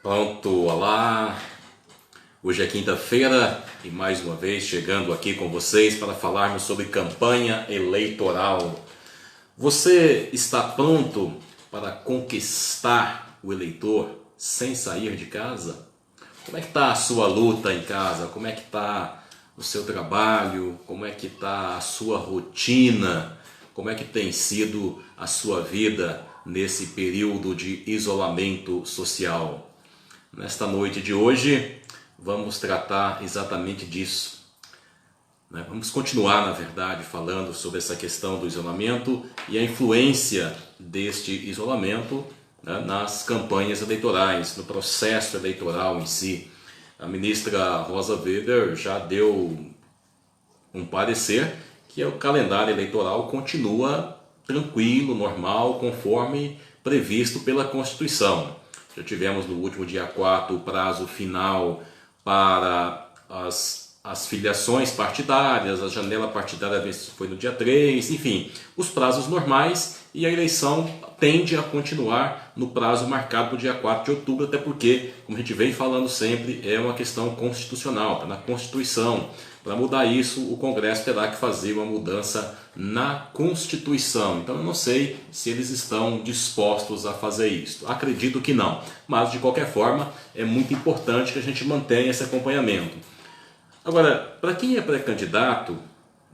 Pronto, olá! Hoje é quinta-feira e mais uma vez chegando aqui com vocês para falarmos sobre campanha eleitoral. Você está pronto para conquistar o eleitor sem sair de casa? Como é que está a sua luta em casa? Como é que está o seu trabalho? Como é que está a sua rotina? Como é que tem sido a sua vida nesse período de isolamento social? Nesta noite de hoje, vamos tratar exatamente disso. Vamos continuar, na verdade, falando sobre essa questão do isolamento e a influência deste isolamento nas campanhas eleitorais, no processo eleitoral em si. A ministra Rosa Weber já deu um parecer que o calendário eleitoral continua tranquilo, normal, conforme previsto pela Constituição. Já tivemos no último dia 4 o prazo final para as filiações partidárias, a janela partidária foi no dia 3, enfim, os prazos normais, e a eleição tende a continuar no prazo marcado para o dia 4 de outubro, até porque, como a gente vem falando sempre, é uma questão constitucional, está na Constituição. Para mudar isso, o Congresso terá que fazer uma mudança na Constituição. Então eu não sei se eles estão dispostos a fazer isso. Acredito que não. Mas de qualquer forma, é muito importante que a gente mantenha esse acompanhamento. Agora, para quem é pré-candidato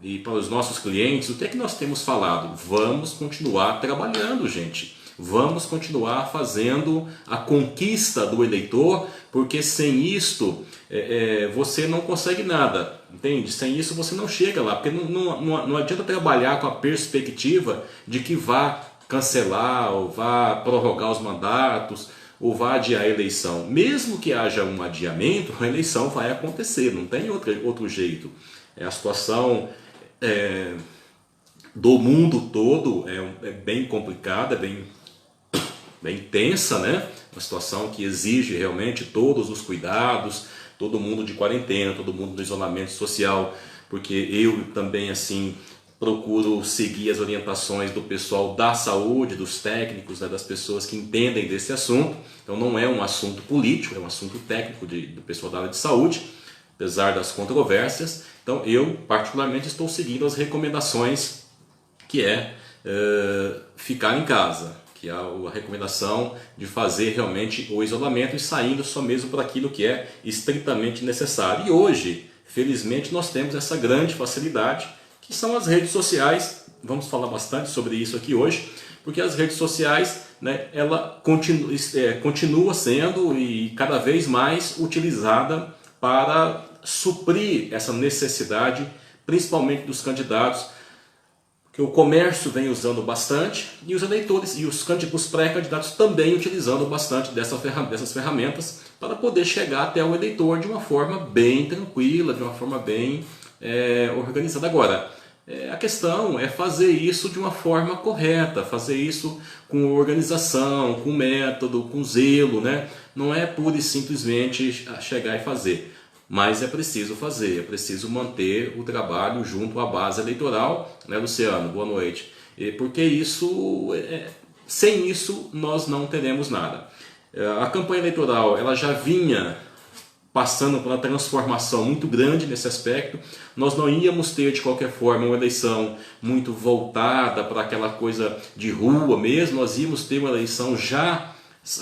e para os nossos clientes, o que é que nós temos falado? Vamos continuar trabalhando, gente. Vamos continuar fazendo a conquista do eleitor, porque sem isto você não consegue nada, entende? Sem isso você não chega lá, porque não adianta trabalhar com a perspectiva de que vá cancelar ou vá prorrogar os mandatos ou vá adiar a eleição. Mesmo que haja um adiamento, a eleição vai acontecer, não tem outro jeito. A situação do mundo todo é bem complicada, bem tensa, né? Uma situação que exige realmente todos os cuidados, todo mundo de quarentena, todo mundo no isolamento social, porque eu também assim procuro seguir as orientações do pessoal da saúde, dos técnicos, das pessoas que entendem desse assunto. Então não é um assunto político, é um assunto técnico do pessoal da área de saúde, apesar das controvérsias. Então eu particularmente estou seguindo as recomendações que ficar em casa, que é a recomendação de fazer realmente o isolamento e saindo só mesmo para aquilo que é estritamente necessário. E hoje, felizmente, nós temos essa grande facilidade, que são as redes sociais. Vamos falar bastante sobre isso aqui hoje, porque as redes sociais, ela continua sendo e cada vez mais utilizada para suprir essa necessidade, principalmente dos candidatos, que o comércio vem usando bastante, e os eleitores e os pré-candidatos também utilizando bastante dessas ferramentas para poder chegar até o eleitor de uma forma bem tranquila, de uma forma bem organizada. Agora, a questão é fazer isso de uma forma correta, fazer isso com organização, com método, com zelo, né? Não é pura e simplesmente chegar e fazer. Mas é preciso fazer, é preciso manter o trabalho junto à base eleitoral, né, Luciano? Boa noite. Porque sem isso nós não teremos nada. A campanha eleitoral ela já vinha passando por uma transformação muito grande nesse aspecto. Nós não íamos ter de qualquer forma uma eleição muito voltada para aquela coisa de rua mesmo, nós íamos ter uma eleição já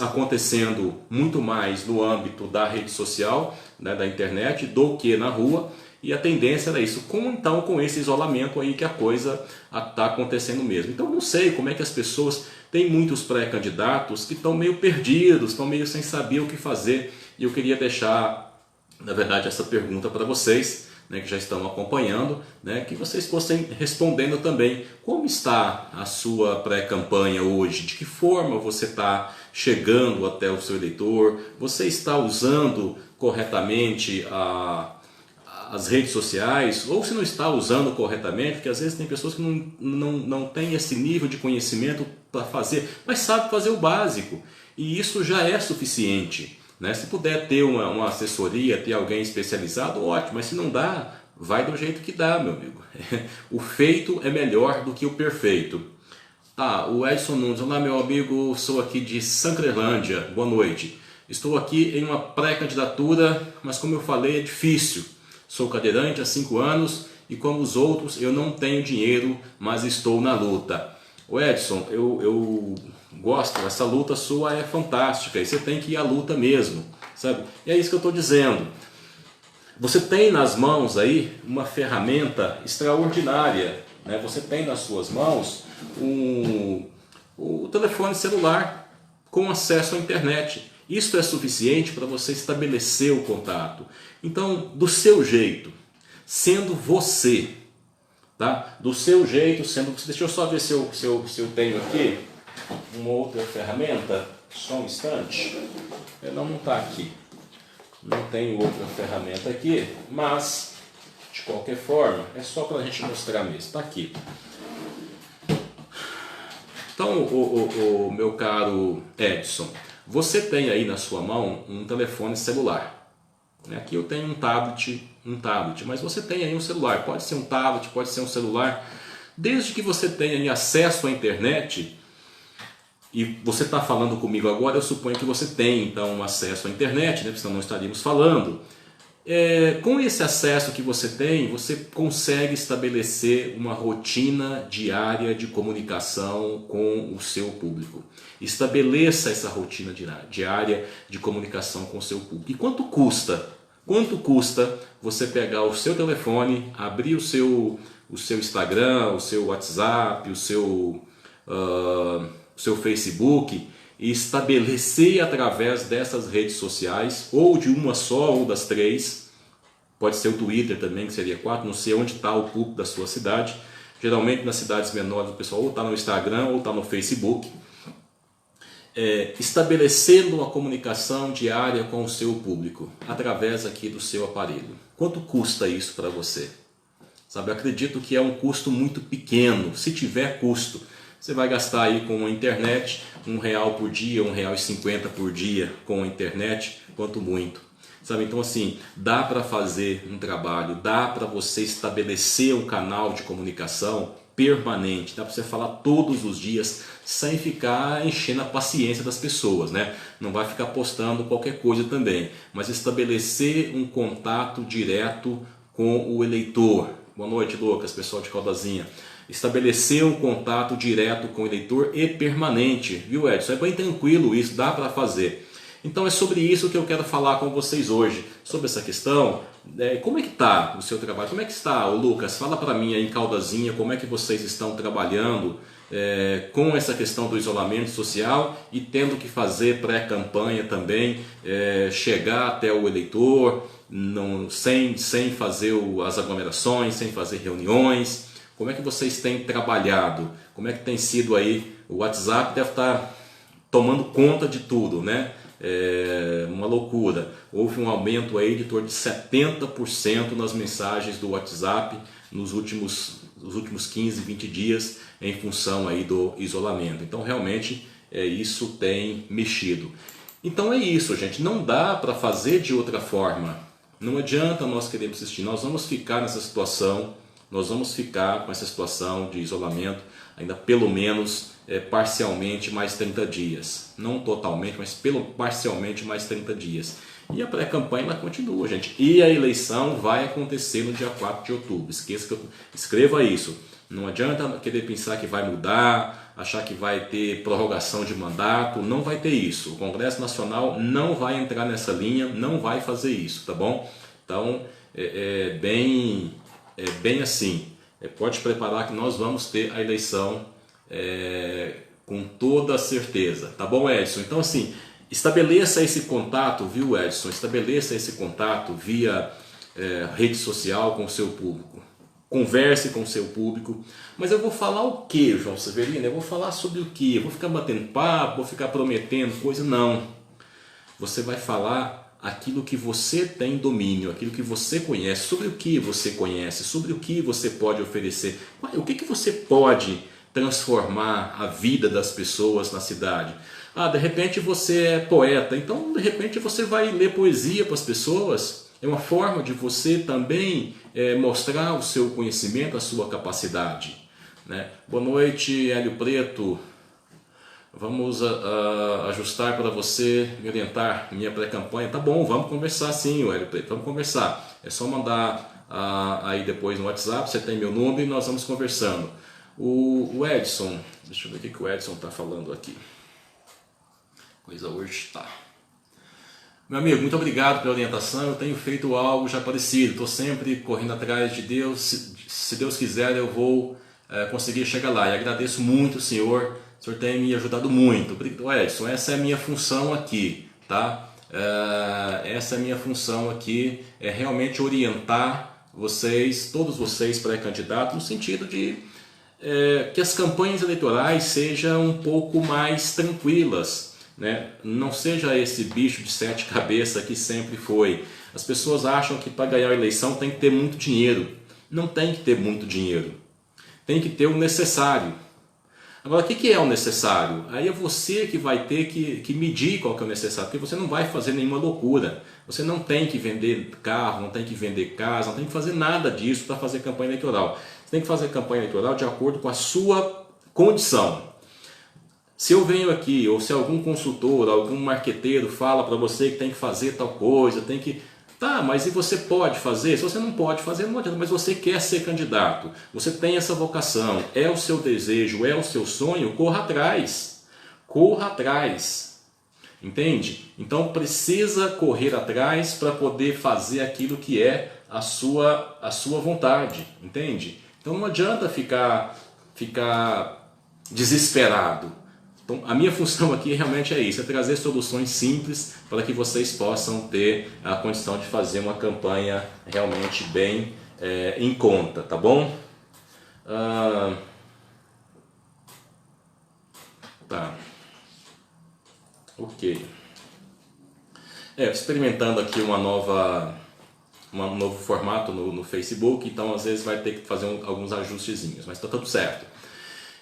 acontecendo muito mais no âmbito da rede social, da internet, do que na rua, e a tendência era isso. Então com esse isolamento aí que a coisa está acontecendo mesmo. Então não sei como é que as pessoas, tem muitos pré-candidatos que estão meio perdidos, estão meio sem saber o que fazer, e eu queria deixar, na verdade, essa pergunta para vocês, que já estão acompanhando, que vocês fossem respondendo também. Como está a sua pré-campanha hoje? De que forma você está chegando até o seu eleitor? Você está usando corretamente as redes sociais? Ou se não está usando corretamente, porque às vezes tem pessoas que não têm esse nível de conhecimento para fazer, mas sabe fazer o básico. E isso já é suficiente. Se puder ter uma assessoria, ter alguém especializado, ótimo, mas se não dá, vai do jeito que dá, meu amigo. O feito é melhor do que o perfeito. O Edson Nunes, olá meu amigo, sou aqui de Sancrelândia, boa noite. Estou aqui em uma pré-candidatura, mas como eu falei, é difícil. Sou cadeirante há 5 anos e como os outros eu não tenho dinheiro, mas estou na luta. Ô Edson, eu gosto, essa luta sua é fantástica e você tem que ir à luta mesmo, sabe? E é isso que eu estou dizendo. Você tem nas mãos aí uma ferramenta extraordinária, né? Você tem nas suas mãos o telefone celular com acesso à internet. Isso é suficiente para você estabelecer o contato. Então, do seu jeito, sendo você, tá? Do seu jeito, sendo você. Deixa eu só ver se eu tenho aqui uma outra ferramenta. Só um instante. Não está aqui. Não tenho outra ferramenta aqui, mas de qualquer forma é só para a gente mostrar mesmo. Está aqui. Então, o meu caro Edson, você tem aí na sua mão um telefone celular. Aqui eu tenho um tablet, mas você tem aí um celular. Pode ser um tablet, pode ser um celular. Desde que você tenha aí acesso à internet, e você está falando comigo agora, eu suponho que você tem então acesso à internet, né? Porque senão não estaríamos falando. Com esse acesso que você tem, você consegue estabelecer uma rotina diária de comunicação com o seu público. Estabeleça essa rotina diária de comunicação com o seu público. E quanto custa? Quanto custa você pegar o seu telefone, abrir o seu Instagram, o seu WhatsApp, o seu Facebook e estabelecer através dessas redes sociais, ou de uma só ou das 3, pode ser o Twitter também, que seria 4, não sei onde está o público da sua cidade. Geralmente nas cidades menores o pessoal ou está no Instagram ou está no Facebook. Estabelecendo uma comunicação diária com o seu público, através aqui do seu aparelho. Quanto custa isso para você? Sabe, eu acredito que é um custo muito pequeno. Se tiver custo, você vai gastar aí com a internet R$1 por dia, R$1,50 por dia com a internet, quanto muito. Sabe, então assim, dá para fazer um trabalho, dá para você estabelecer um canal de comunicação permanente, dá para você falar todos os dias sem ficar enchendo a paciência das pessoas, né? Não vai ficar postando qualquer coisa também, mas estabelecer um contato direto com o eleitor. Boa noite, Lucas, pessoal de Caldazinha. Estabelecer um contato direto com o eleitor e permanente, viu, Edson? É bem tranquilo isso, dá para fazer. Então é sobre isso que eu quero falar com vocês hoje, sobre essa questão. Como é que está o seu trabalho? Como é que está, Lucas? Fala para mim aí em Caldazinha como é que vocês estão trabalhando com essa questão do isolamento social e tendo que fazer pré-campanha também, chegar até o eleitor, sem fazer as aglomerações, sem fazer reuniões. Como é que vocês têm trabalhado? Como é que tem sido aí? O WhatsApp deve estar tomando conta de tudo, né? Uma loucura. Houve um aumento aí de torno de 70% nas mensagens do WhatsApp nos últimos 15, 20 dias em função aí do isolamento. Então realmente isso tem mexido. Então é isso, gente. Não dá para fazer de outra forma. Não adianta nós queremos assistir. Nós vamos ficar nessa situação. Nós vamos ficar com essa situação de isolamento ainda pelo menos parcialmente mais 30 dias. Não totalmente, mas parcialmente mais 30 dias. E a pré-campanha ela continua, gente. E a eleição vai acontecer no dia 4 de outubro. Escreva isso. Não adianta querer pensar que vai mudar, achar que vai ter prorrogação de mandato. Não vai ter isso. O Congresso Nacional não vai entrar nessa linha, não vai fazer isso, tá bom? Então, bem assim. Pode preparar que nós vamos ter a eleição com toda certeza, tá bom, Edson? Então assim, estabeleça esse contato, viu, Edson? Estabeleça esse contato via rede social com o seu público. Converse com o seu público. Mas eu vou falar o que, João Severino? Eu vou falar sobre o que? Eu vou ficar batendo papo, vou ficar prometendo coisa? Não. Você vai falar aquilo que você tem domínio, aquilo que você conhece, sobre o que você conhece, sobre o que você pode oferecer, o que você pode transformar a vida das pessoas na cidade. De repente você é poeta, então de repente você vai ler poesia para as pessoas. É uma forma de você também mostrar o seu conhecimento, a sua capacidade, né? Boa noite, Hélio Preto. Vamos ajustar para você me orientar minha pré-campanha. Tá bom, vamos conversar sim, Hélio Preto, vamos conversar. É só mandar aí depois no WhatsApp, você tem meu número e nós vamos conversando. O Edson, deixa eu ver o que o Edson está falando aqui. Coisa hoje tá. Meu amigo, muito obrigado pela orientação. Eu tenho feito algo já parecido. Estou sempre correndo atrás de Deus. Se Deus quiser, eu vou conseguir chegar lá. E agradeço muito, Senhor. O Senhor tem me ajudado muito. Edson, essa é a minha função aqui, tá? Essa é a minha função aqui, é realmente orientar vocês, todos vocês pré-candidatos, no sentido de que as campanhas eleitorais sejam um pouco mais tranquilas, né? Não seja esse bicho de 7 cabeças que sempre foi. As pessoas acham que para ganhar a eleição tem que ter muito dinheiro. Não tem que ter muito dinheiro. Tem que ter o necessário. Agora, o que é o necessário? Aí é você que vai ter que medir qual que é o necessário, porque você não vai fazer nenhuma loucura. Você não tem que vender carro, não tem que vender casa, não tem que fazer nada disso para fazer campanha eleitoral. Você tem que fazer campanha eleitoral de acordo com a sua condição. Se eu venho aqui, ou se algum consultor, algum marqueteiro fala para você que tem que fazer tal coisa, tem que... Tá, mas e você pode fazer? Se você não pode fazer, não adianta, mas você quer ser candidato, você tem essa vocação, é o seu desejo, é o seu sonho, corra atrás. Corra atrás. Entende? Então precisa correr atrás para poder fazer aquilo que é a sua vontade. Entende? Então não adianta ficar desesperado. Então, a minha função aqui realmente é isso, é trazer soluções simples para que vocês possam ter a condição de fazer uma campanha realmente bem em conta, tá bom? Tá. Ok. Experimentando aqui um novo formato no Facebook, então às vezes vai ter que fazer alguns ajustezinhos, mas está tudo certo.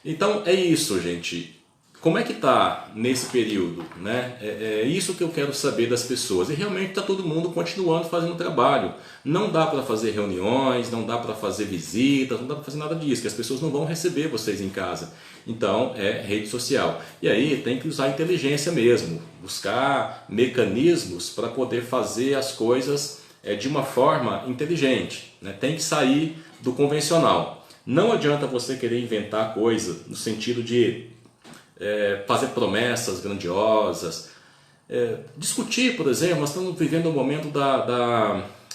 Então é isso, gente. Como é que está nesse período? Né? É isso que eu quero saber das pessoas. E realmente está todo mundo continuando fazendo trabalho. Não dá para fazer reuniões, não dá para fazer visitas, não dá para fazer nada disso, que as pessoas não vão receber vocês em casa. Então é rede social. E aí tem que usar inteligência mesmo, buscar mecanismos para poder fazer as coisas de uma forma inteligente. Né? Tem que sair do convencional. Não adianta você querer inventar coisa no sentido de fazer promessas grandiosas, discutir, por exemplo, nós estamos vivendo um momento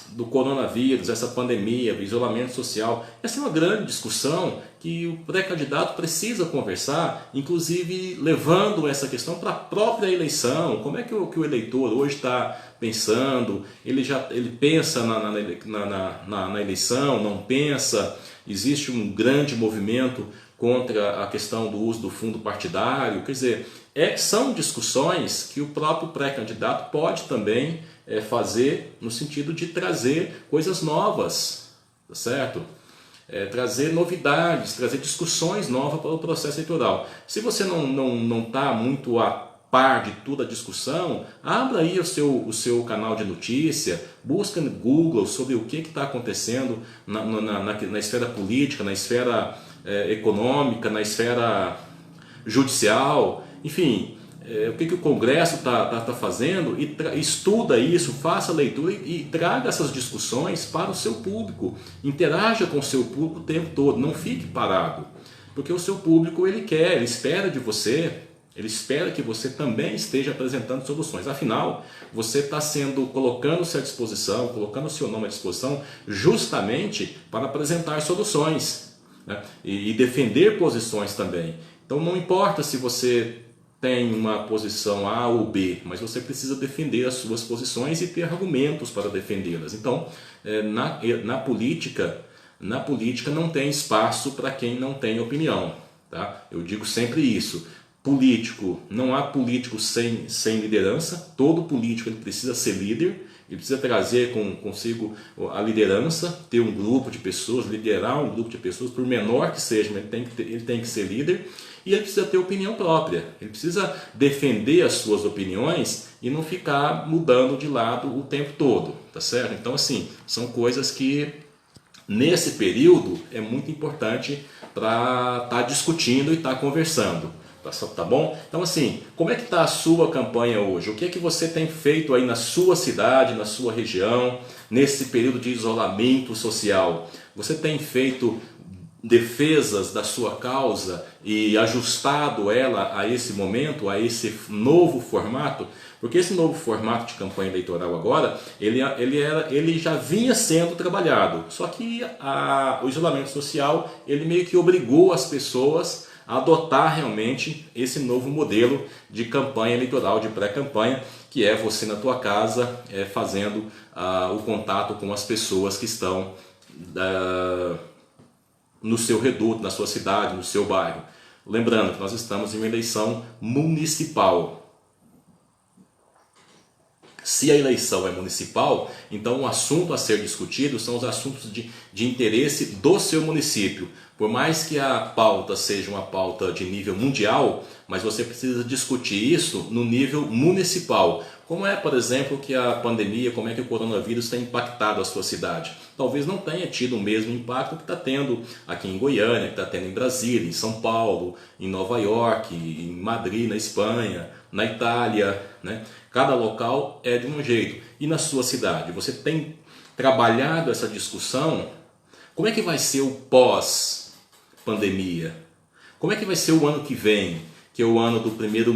do coronavírus, essa pandemia, do isolamento social. Essa é uma grande discussão que o pré-candidato precisa conversar, inclusive levando essa questão para a própria eleição. Como é que o eleitor hoje está pensando? Ele pensa na eleição, não pensa? Existe um grande movimento contra a questão do uso do fundo partidário. Quer dizer, são discussões que o próprio pré-candidato pode também fazer no sentido de trazer coisas novas, tá certo? Trazer novidades, trazer discussões novas para o processo eleitoral. Se você não está muito a par de toda a discussão, abra aí o seu canal de notícia, busca no Google sobre o que está acontecendo na esfera política, na esfera econômica, na esfera judicial, enfim, o que o Congresso está fazendo, e estuda isso, faça a leitura e traga essas discussões para o seu público, interaja com o seu público o tempo todo, não fique parado, porque o seu público ele espera de você, ele espera que você também esteja apresentando soluções. Afinal, você está colocando-se à disposição, colocando o seu nome à disposição justamente para apresentar soluções, né? E defender posições também. Então não importa se você tem uma posição A ou B, mas você precisa defender as suas posições e ter argumentos para defendê-las. Então, na política não tem espaço para quem não tem opinião, tá? Eu digo sempre isso. Não há político sem liderança. Todo político ele precisa ser líder, ele precisa trazer consigo a liderança, ter um grupo de pessoas, liderar um grupo de pessoas, por menor que seja, mas ele tem que ser líder, e ele precisa ter opinião própria, ele precisa defender as suas opiniões e não ficar mudando de lado o tempo todo, tá certo? Então assim, são coisas que nesse período é muito importante para estar discutindo e estar conversando. Tá bom? Então assim, como é que está a sua campanha hoje? O que é que você tem feito aí na sua cidade, na sua região, nesse período de isolamento social? Você tem feito defesas da sua causa e ajustado ela a esse momento, a esse novo formato? Porque esse novo formato de campanha eleitoral agora, ele já vinha sendo trabalhado, só que o isolamento social, ele meio que obrigou as pessoas a adotar realmente esse novo modelo de campanha eleitoral, de pré-campanha, que é você na tua casa fazendo o contato com as pessoas que estão no seu reduto, na sua cidade, no seu bairro. Lembrando que nós estamos em uma eleição municipal. Se a eleição é municipal, então o assunto a ser discutido são os assuntos de interesse do seu município. Por mais que a pauta seja uma pauta de nível mundial, mas você precisa discutir isso no nível municipal. Como é, por exemplo, que a pandemia, como é que o coronavírus tem impactado a sua cidade? Talvez não tenha tido o mesmo impacto que está tendo aqui em Goiânia, que está tendo em Brasília, em São Paulo, em Nova York, em Madrid, na Espanha, na Itália, né? Cada local é de um jeito. E na sua cidade, você tem trabalhado essa discussão? Como é que vai ser o pós-pandemia? Como é que vai ser o ano que vem, que é o ano do primeiro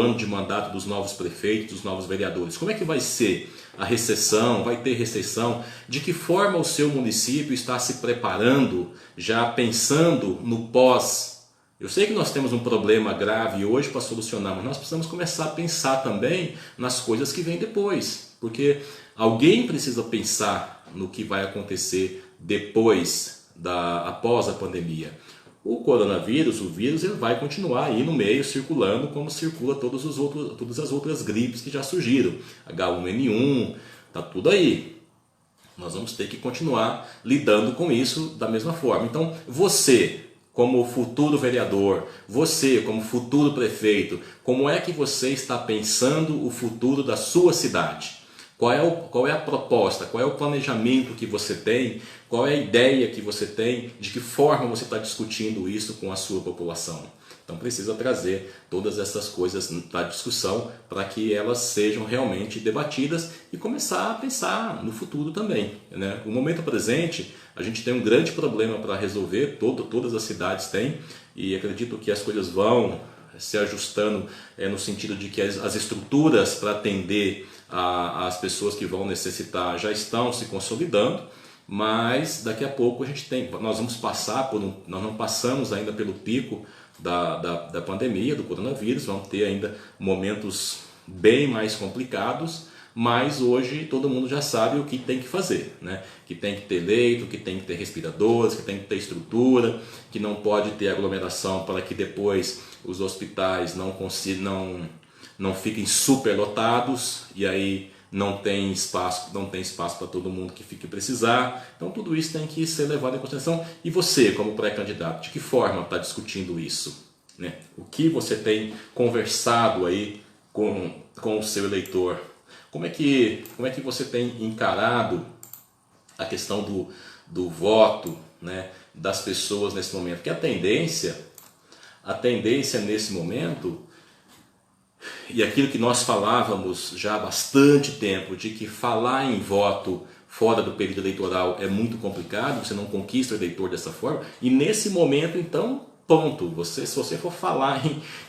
ano de mandato dos novos prefeitos, dos novos vereadores? Como é que vai ser a recessão? Vai ter recessão? De que forma o seu município está se preparando, já pensando no pós? Eu sei que nós temos um problema grave hoje para solucionar, mas nós precisamos começar a pensar também nas coisas que vêm depois, porque alguém precisa pensar no que vai acontecer após a pandemia. O coronavírus, o vírus, ele vai continuar aí no meio, circulando como circula todas as outras gripes que já surgiram. H1N1, tá tudo aí. Nós vamos ter que continuar lidando com isso da mesma forma. Então, você, como futuro vereador, você como futuro prefeito, como é que você está pensando o futuro da sua cidade? Qual é a proposta, qual é o planejamento que você tem, qual é a ideia que você tem, de que forma você está discutindo isso com a sua população? Então precisa trazer todas essas coisas para a discussão para que elas sejam realmente debatidas e começar a pensar no futuro também, né? No momento presente, a gente tem um grande problema para resolver, todas as cidades têm, e acredito que as coisas vão se ajustando no sentido de que as estruturas para atender as pessoas que vão necessitar já estão se consolidando, mas daqui a pouco nós vamos passar nós não passamos ainda pelo pico da pandemia, do coronavírus, vamos ter ainda momentos bem mais complicados, mas hoje todo mundo já sabe o que tem que fazer, né? Que tem que ter leito, que tem que ter respiradores, que tem que ter estrutura, que não pode ter aglomeração para que depois os hospitais não fiquem superlotados e aí não tem espaço para todo mundo que fique precisar. Então tudo isso tem que ser levado em consideração. E você, como pré-candidato, de que forma está discutindo isso, né? O que você tem conversado aí com o seu eleitor? Como é que você tem encarado a questão do voto, né, das pessoas nesse momento? Porque a tendência nesse momento, e aquilo que nós falávamos já há bastante tempo, de que falar em voto fora do período eleitoral é muito complicado, você não conquista o eleitor dessa forma, e nesse momento então, ponto, se você for falar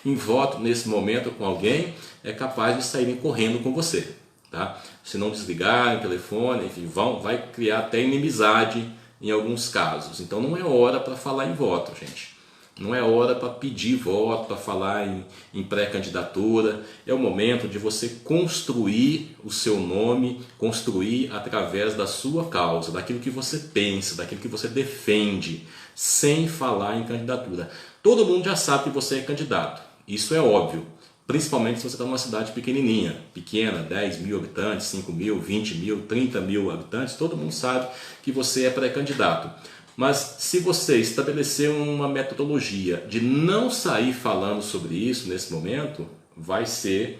em voto nesse momento com alguém, é capaz de saírem correndo com você, tá? Se não desligarem o telefone, enfim, vai criar até inimizade em alguns casos. Então não é hora para falar em voto, gente. Não é hora para pedir voto, para falar em pré-candidatura. É o momento de você construir o seu nome, construir através da sua causa, daquilo que você pensa, daquilo que você defende, sem falar em candidatura. Todo mundo já sabe que você é candidato, isso é óbvio. Principalmente se você está numa cidade pequena, 10 mil habitantes, 5 mil, 20 mil, 30 mil habitantes, todo mundo sabe que você é pré-candidato. Mas se você estabelecer uma metodologia de não sair falando sobre isso nesse momento, vai ser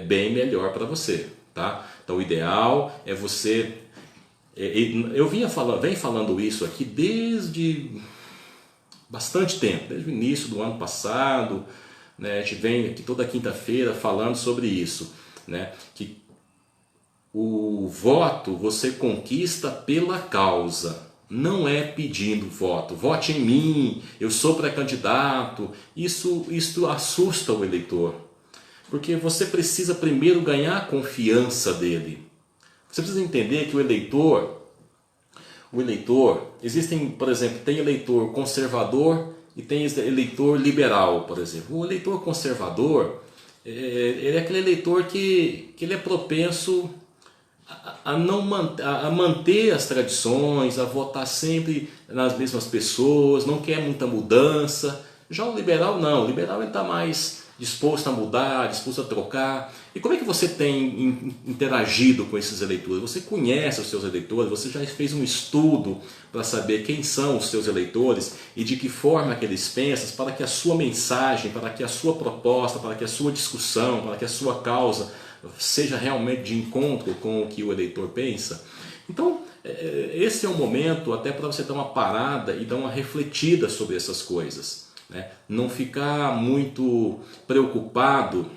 bem melhor para você, tá? Então o ideal é você... Eu venho falando isso aqui desde bastante tempo, desde o início do ano passado, né? A gente vem aqui toda quinta-feira falando sobre isso, né? Que o voto você conquista pela causa, não é pedindo voto. Vote em mim, eu sou pré-candidato. Isso assusta o eleitor, porque você precisa primeiro ganhar a confiança dele. Você precisa entender que o eleitor, existem, por exemplo, tem eleitor conservador e tem eleitor liberal, por exemplo. O eleitor conservador, ele é aquele eleitor que ele é propenso a manter as tradições, a votar sempre nas mesmas pessoas, não quer muita mudança. Já o liberal não, o liberal está mais disposto a mudar, disposto a trocar. E como é que você tem interagido com esses eleitores? Você conhece os seus eleitores, você já fez um estudo para saber quem são os seus eleitores e de que forma que eles pensam, para que a sua mensagem, para que a sua proposta, para que a sua discussão, para que a sua causa seja realmente de encontro com o que o eleitor pensa. Então, esse é um momento até para você dar uma parada e dar uma refletida sobre essas coisas, né? Não ficar muito preocupado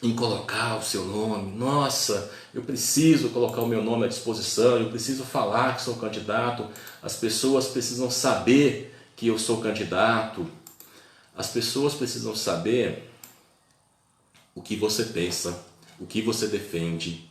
em colocar o seu nome. Nossa, eu preciso colocar o meu nome à disposição, eu preciso falar que sou candidato, as pessoas precisam saber que eu sou candidato, as pessoas precisam saber o que você pensa, o que você defende,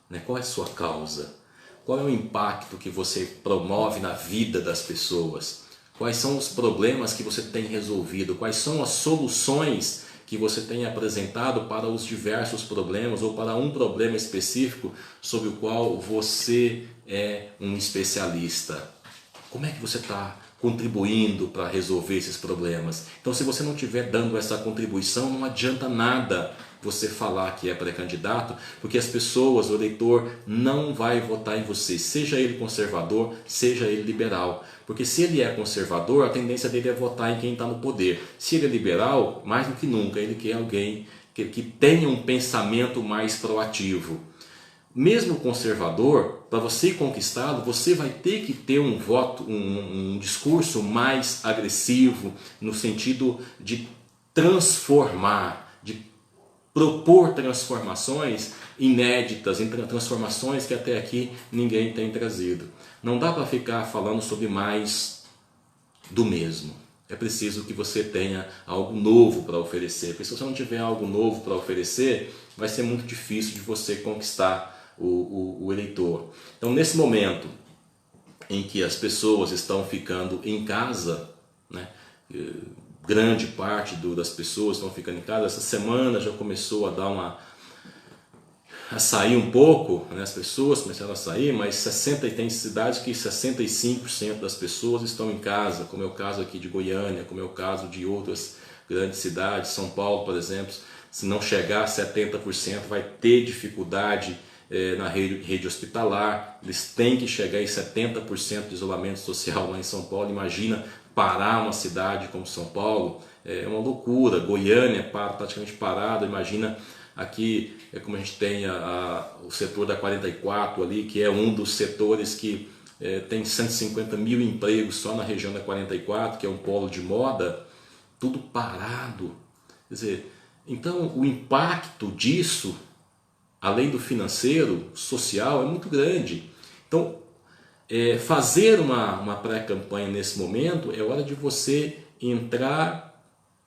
né? Qual é a sua causa, qual é o impacto que você promove na vida das pessoas, quais são os problemas que você tem resolvido, quais são as soluções que você tem apresentado para os diversos problemas ou para um problema específico sobre o qual você é um especialista. Como é que você está contribuindo para resolver esses problemas? Então, se você não estiver dando essa contribuição, não adianta nada você falar que é pré-candidato, porque as pessoas, o eleitor, não vai votar em você, seja ele conservador, seja ele liberal. Porque se ele é conservador, a tendência dele é votar em quem está no poder. Se ele é liberal, mais do que nunca, ele quer alguém que tenha um pensamento mais proativo. Mesmo conservador, para você conquistá-lo, você vai ter que ter um voto, um discurso mais agressivo, no sentido de transformar, de propor transformações inéditas, transformações que até aqui ninguém tem trazido. Não dá para ficar falando sobre mais do mesmo. É preciso que você tenha algo novo para oferecer, porque se você não tiver algo novo para oferecer, vai ser muito difícil de você conquistar o eleitor. Então, nesse momento em que as pessoas estão ficando em casa, né, grande parte das pessoas estão ficando em casa, essa semana já começou a dar a sair um pouco, né? As pessoas começaram a sair, mas tem cidades que 65% das pessoas estão em casa, como é o caso aqui de Goiânia, como é o caso de outras grandes cidades, São Paulo, por exemplo. Se não chegar a 70%, vai ter dificuldade na rede hospitalar. Eles têm que chegar em 70% de isolamento social lá em São Paulo. Imagina parar uma cidade como São Paulo, é uma loucura. Goiânia praticamente parado. Imagina aqui, como a gente tem o setor da 44 ali, que é um dos setores que tem 150 mil empregos só na região da 44, que é um polo de moda, tudo parado. Quer dizer, então o impacto disso, além do financeiro, social, é muito grande. Então, fazer uma pré-campanha nesse momento é hora de você entrar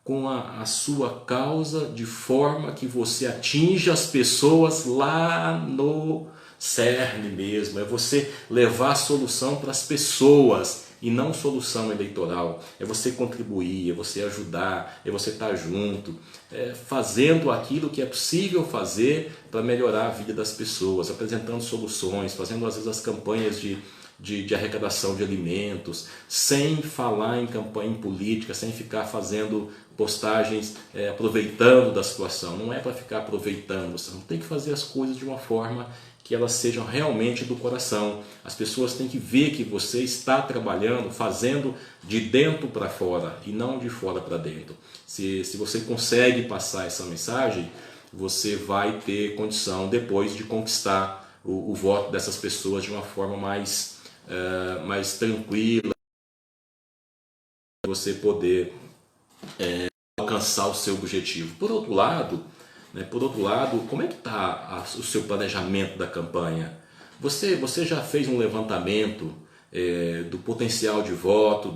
com a sua causa de forma que você atinja as pessoas lá no cerne mesmo. É você levar a solução para as pessoas e não solução eleitoral. É você contribuir, é você ajudar, é você estar junto, fazendo aquilo que é possível fazer para melhorar a vida das pessoas, apresentando soluções, fazendo às vezes as campanhas de arrecadação de alimentos, sem falar em campanha em política, sem ficar fazendo postagens aproveitando da situação. Não é para ficar aproveitando, você não tem que fazer as coisas de uma forma que elas sejam realmente do coração. As pessoas têm que ver que você está trabalhando, fazendo de dentro para fora e não de fora para dentro. Se você consegue passar essa mensagem, você vai ter condição depois de conquistar o voto dessas pessoas de uma forma mais tranquila, você poder alcançar o seu objetivo. Por outro lado, como é que está o seu planejamento da campanha? Você já fez um levantamento do potencial de voto,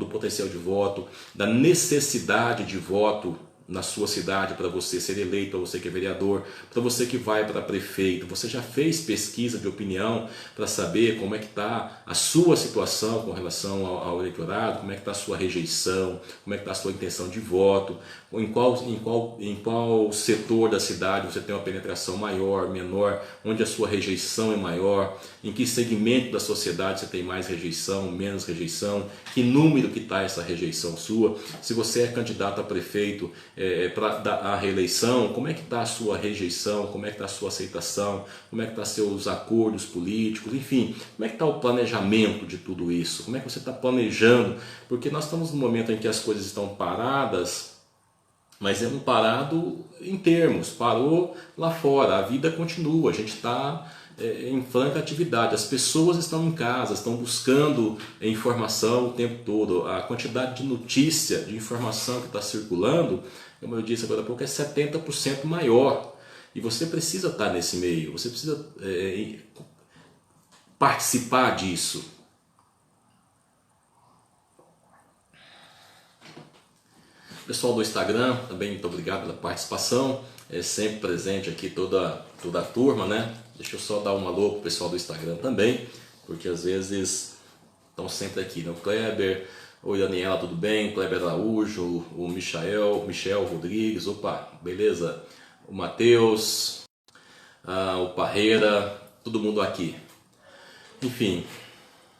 da necessidade de voto na sua cidade para você ser eleito, para você que é vereador, para você que vai para prefeito? Você já fez pesquisa de opinião para saber como é que está a sua situação com relação ao eleitorado, como é que está a sua rejeição, como é que está a sua intenção de voto, em qual setor da cidade você tem uma penetração maior, menor, onde a sua rejeição é maior, em que segmento da sociedade você tem mais rejeição, menos rejeição, que número que está essa rejeição sua, se você é candidato a prefeito para a reeleição, como é que está a sua rejeição, como é que está a sua aceitação, como é que estão seus acordos políticos, enfim, como é que está o planejamento de tudo isso, como é que você está planejando, porque nós estamos num momento em que as coisas estão paradas, mas é um parado em termos, parou lá fora, a vida continua, a gente está em franca atividade, as pessoas estão em casa, estão buscando informação o tempo todo, a quantidade de notícia, de informação que está circulando, como eu disse agora há pouco, é 70% maior, e você precisa estar nesse meio, você precisa participar disso. Pessoal do Instagram, também muito obrigado pela participação, é sempre presente aqui toda a turma, né? Deixa eu só dar um alô pro pessoal do Instagram também, porque às vezes estão sempre aqui, né? O Kleber, oi Daniela, tudo bem? Kleber Araújo, o Michel Rodrigues, opa, beleza? O Matheus, o Parreira, todo mundo aqui. Enfim,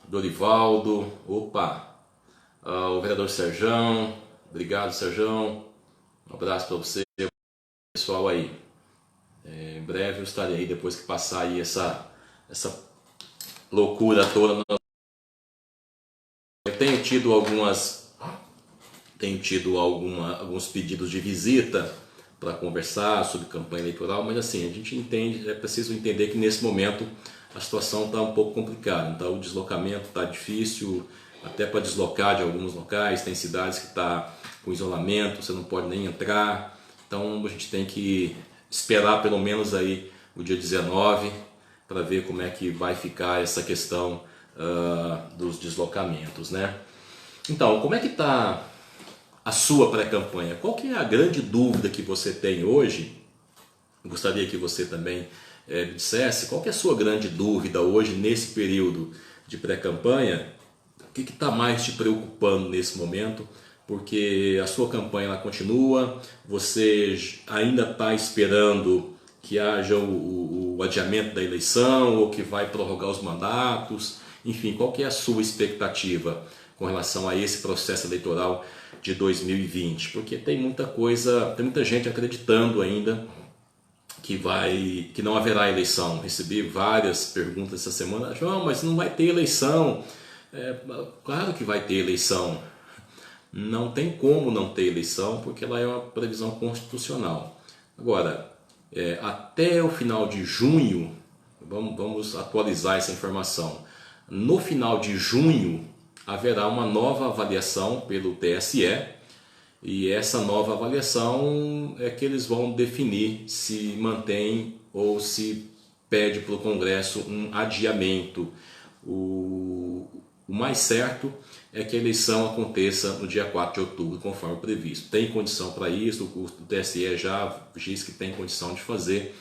Dorivaldo, opa, o vereador Serjão, obrigado Serjão, um abraço para você, pessoal aí. Em breve eu estarei aí, depois que passar aí essa loucura toda. Eu tenho tido alguns pedidos de visita para conversar sobre campanha eleitoral, mas assim, a gente entende, é preciso entender que nesse momento a situação está um pouco complicada, então o deslocamento está difícil, até para deslocar de alguns locais, tem cidades que está com isolamento, você não pode nem entrar, então a gente tem que esperar pelo menos aí o dia 19 para ver como é que vai ficar essa questão dos deslocamentos, né? Então, como é que está a sua pré-campanha? Qual que é a grande dúvida que você tem hoje? Gostaria que você também me dissesse qual que é a sua grande dúvida hoje nesse período de pré-campanha. O que está mais te preocupando nesse momento? Porque a sua campanha ela continua, você ainda está esperando que haja o adiamento da eleição ou que vai prorrogar os mandatos, enfim, qual que é a sua expectativa com relação a esse processo eleitoral de 2020? Porque tem muita gente acreditando ainda que não haverá eleição. Recebi várias perguntas essa semana, João, mas não vai ter eleição. Claro que vai ter eleição. Não tem como não ter eleição, porque ela é uma previsão constitucional. Agora, até o final de junho, vamos atualizar essa informação. No final de junho, haverá uma nova avaliação pelo TSE, e essa nova avaliação é que eles vão definir se mantém ou se pede para o Congresso um adiamento. O mais certo é que a eleição aconteça no dia 4 de outubro, conforme previsto. Tem condição para isso, o TSE já diz que tem condição de fazer.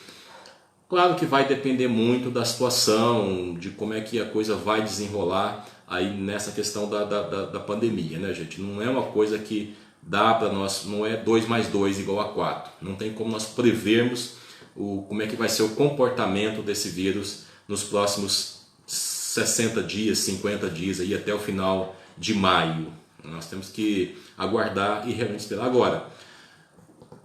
Claro que vai depender muito da situação, de como é que a coisa vai desenrolar aí nessa questão da pandemia, né, gente? Não é uma coisa que dá para nós, não é 2 mais 2 igual a 4. Não tem como nós prevermos como é que vai ser o comportamento desse vírus nos próximos 60 dias, 50 dias, aí até o final de maio. Nós temos que aguardar e realmente esperar. Agora,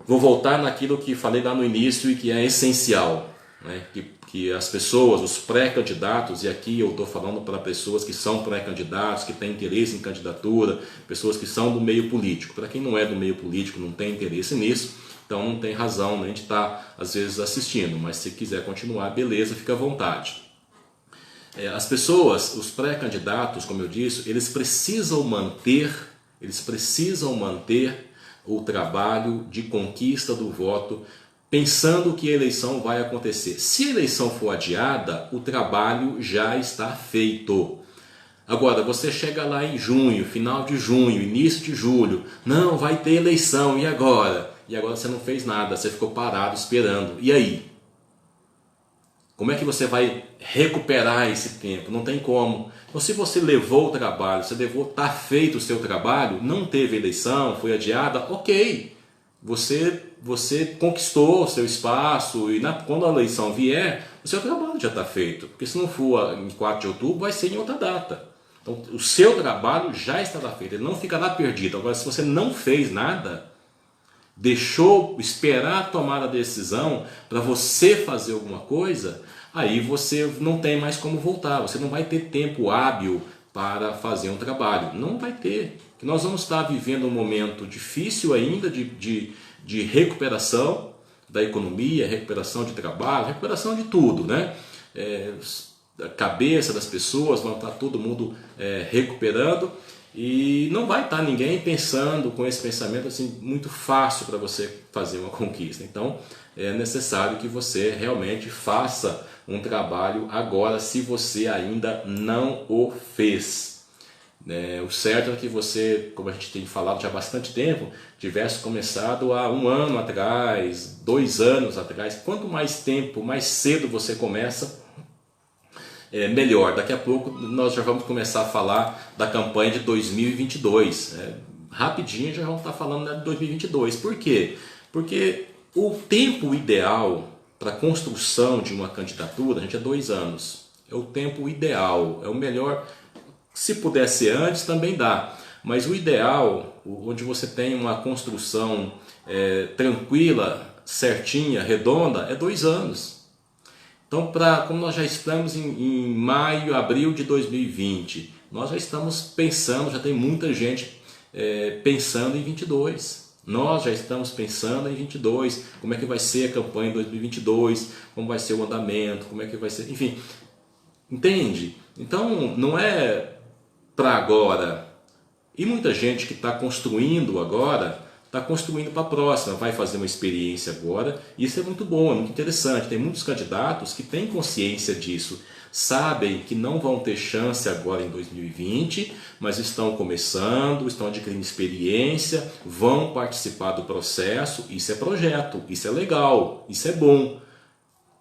vou voltar naquilo que falei lá no início e que é essencial, né? Que as pessoas, os pré-candidatos, e aqui eu estou falando para pessoas que são pré-candidatos, que têm interesse em candidatura, pessoas que são do meio político. Para quem não é do meio político, não tem interesse nisso, então não tem razão, né? A gente está às vezes assistindo, mas se quiser continuar, beleza, fica à vontade. As pessoas, os pré-candidatos, como eu disse, eles precisam manter o trabalho de conquista do voto, pensando que a eleição vai acontecer. Se a eleição for adiada, o trabalho já está feito. Agora, você chega lá em junho, final de junho, início de julho, não, vai ter eleição, e agora? E agora você não fez nada, você ficou parado esperando. E aí? Como é que você vai recuperar esse tempo? Não tem como. Então, se você levou o trabalho, está feito o seu trabalho, não teve eleição, foi adiada, ok. Você conquistou o seu espaço e quando a eleição vier, o seu trabalho já está feito. Porque se não for em 4 de outubro, vai ser em outra data. Então, o seu trabalho já estará feito, ele não ficará perdido. Agora, se você não fez nada, deixou esperar a tomar a decisão para você fazer alguma coisa, aí você não tem mais como voltar, você não vai ter tempo hábil para fazer um trabalho, não vai ter. Que nós vamos estar vivendo um momento difícil ainda de recuperação da economia, recuperação de trabalho, recuperação de tudo, né? A cabeça das pessoas, vão estar todo mundo recuperando. E não vai estar ninguém pensando com esse pensamento assim muito fácil para você fazer uma conquista. Então é necessário que você realmente faça um trabalho agora, se você ainda não o fez. O certo é que você, como a gente tem falado já há bastante tempo, tivesse começado há 1 ano atrás, 2 anos atrás. Quanto mais tempo, mais cedo você começa, melhor. Daqui a pouco nós já vamos começar a falar da campanha de 2022. Rapidinho já vamos estar falando de 2022. Por quê? Porque o tempo ideal para a construção de uma candidatura, a gente, é 2 anos. É o tempo ideal, é o melhor. Se puder ser antes, também dá. Mas o ideal, onde você tem uma construção tranquila, certinha, redonda, é 2 anos. Então, como nós já estamos em maio, abril de 2020, nós já estamos pensando, já tem muita gente pensando em 22. Nós já estamos pensando em 22, como é que vai ser a campanha em 2022, como vai ser o andamento, como é que vai ser, enfim. Entende? Então, não é para agora. E muita gente que está construindo agora, está construindo para a próxima, vai fazer uma experiência agora. Isso é muito bom, é muito interessante. Tem muitos candidatos que têm consciência disso, sabem que não vão ter chance agora em 2020, mas estão começando, estão adquirindo experiência, vão participar do processo. Isso é projeto, isso é legal, isso é bom.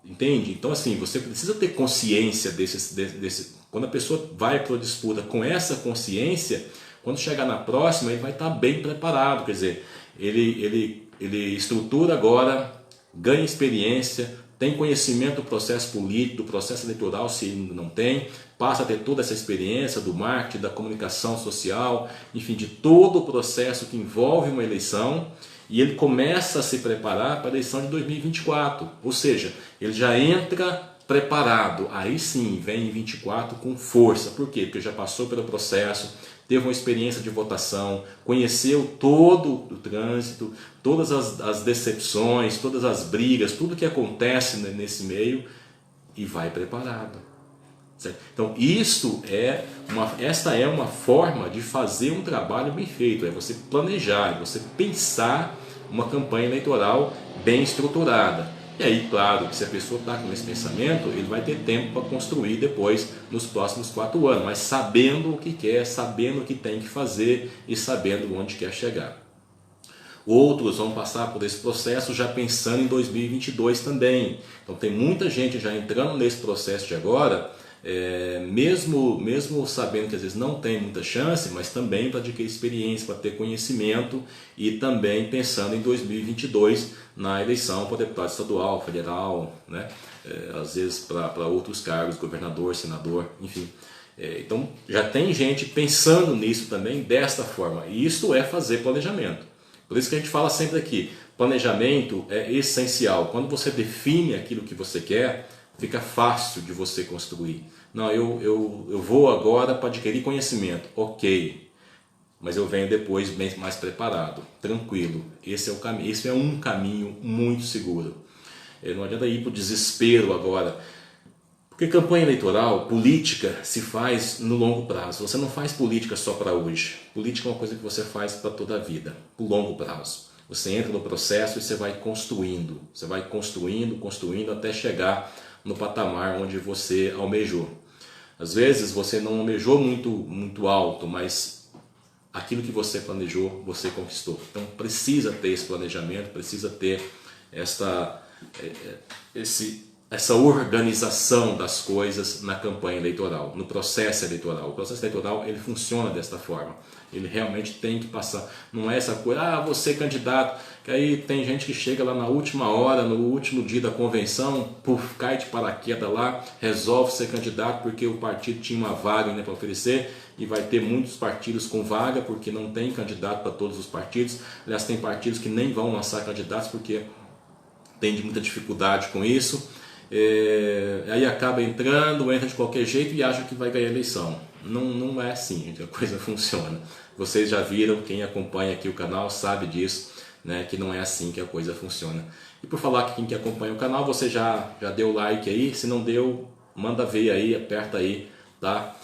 Entende? Então, assim, você precisa ter consciência desse. Quando a pessoa vai para a disputa com essa consciência, quando chegar na próxima, ele vai estar bem preparado. Quer dizer, ele estrutura agora, ganha experiência, tem conhecimento do processo político, do processo eleitoral, se ainda não tem, passa a ter toda essa experiência do marketing, da comunicação social, enfim, de todo o processo que envolve uma eleição, e ele começa a se preparar para a eleição de 2024, ou seja, ele já entra preparado, aí sim vem em 24 com força. Por quê? Porque já passou pelo processo, teve uma experiência de votação, conheceu todo o trânsito, todas as decepções, todas as brigas, tudo que acontece nesse meio, e vai preparado. Certo? Então esta é uma forma de fazer um trabalho bem feito, é você planejar, é você pensar uma campanha eleitoral bem estruturada. E aí, claro, que se a pessoa está com esse pensamento, ele vai ter tempo para construir depois, nos próximos 4 anos, mas sabendo o que quer, sabendo o que tem que fazer e sabendo onde quer chegar. Outros vão passar por esse processo já pensando em 2022 também. Então tem muita gente já entrando nesse processo de agora, mesmo sabendo que às vezes não tem muita chance, mas também para adquirir experiência, para ter conhecimento, e também pensando em 2022 na eleição para deputado estadual, federal, né? Às vezes para outros cargos, governador, senador, enfim. Então já tem gente pensando nisso também desta forma, e isso é fazer planejamento. Por isso que a gente fala sempre aqui, planejamento é essencial. Quando você define aquilo que você quer, fica fácil de você construir. Não, eu vou agora para adquirir conhecimento, ok, mas eu venho depois bem mais preparado, tranquilo. Esse é o caminho, esse é um caminho muito seguro. Não adianta ir para o desespero agora, Porque campanha eleitoral, política, se faz no longo prazo. Você não faz política só para hoje. Política é uma coisa que você faz para toda a vida, por longo prazo. Você entra no processo e você vai construindo. Você vai construindo, construindo até chegar no patamar onde você almejou. Às vezes você não almejou muito alto, mas aquilo que você planejou, você conquistou. Então precisa ter esse planejamento, precisa ter essa organização das coisas na campanha eleitoral, no processo eleitoral. O processo eleitoral, ele funciona desta forma. Ele realmente tem que passar. Não é essa coisa, você candidato, que aí tem gente que chega lá na última hora, no último dia da convenção, cai de paraquedas lá, resolve ser candidato porque o partido tinha uma vaga para oferecer, e vai ter muitos partidos com vaga, porque não tem candidato para todos os partidos. Aliás, tem partidos que nem vão lançar candidatos porque tem muita dificuldade com isso. Aí acaba entra de qualquer jeito e acha que vai ganhar a eleição. Não é assim, gente, a coisa funciona. Vocês já viram, quem acompanha aqui o canal sabe disso, né, que não é assim que a coisa funciona. E por falar que quem acompanha o canal, você já deu o like aí, se não deu, manda ver aí, aperta aí, tá?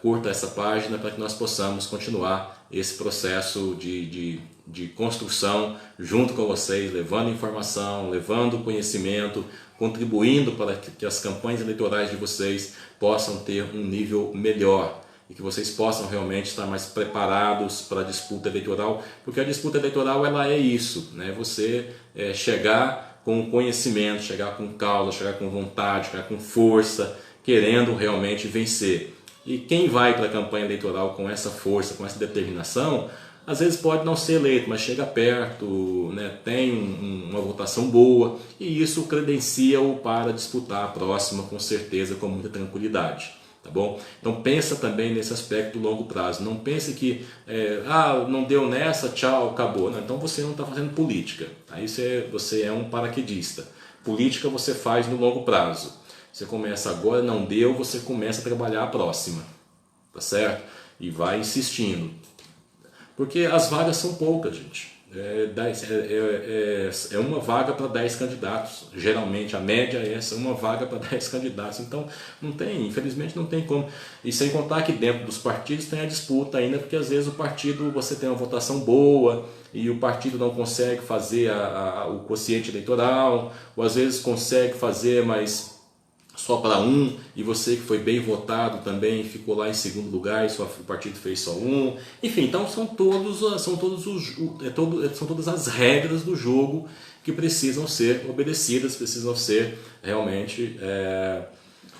Curta essa página para que nós possamos continuar esse processo de construção junto com vocês, levando informação, levando conhecimento, contribuindo para que as campanhas eleitorais de vocês possam ter um nível melhor e que vocês possam realmente estar mais preparados para a disputa eleitoral, porque a disputa eleitoral ela é isso, né? Você chegar com conhecimento, chegar com causa, chegar com vontade, chegar com força, querendo realmente vencer. E quem vai para a campanha eleitoral com essa força, com essa determinação, às vezes pode não ser eleito, mas chega perto, né, tem uma votação boa, e isso credencia-o para disputar a próxima com certeza, com muita tranquilidade. Tá bom? Então pensa também nesse aspecto do longo prazo. Não pense que não deu nessa, tchau, acabou. Não, então você não está fazendo política. Aí você é um paraquedista. Política você faz no longo prazo. Você começa agora, não deu, você começa a trabalhar a próxima, tá certo? E vai insistindo. Porque as vagas são poucas, gente. É uma vaga para 10 candidatos. Geralmente a média é essa, uma vaga para 10 candidatos. Então não tem, infelizmente não tem como. E sem contar que dentro dos partidos tem a disputa ainda, porque às vezes o partido, você tem uma votação boa e o partido não consegue fazer o quociente eleitoral, ou às vezes consegue fazer, mas só para um, e você que foi bem votado também ficou lá em segundo lugar e o partido fez só um. Enfim, então são todas as regras do jogo que precisam ser obedecidas, precisam ser realmente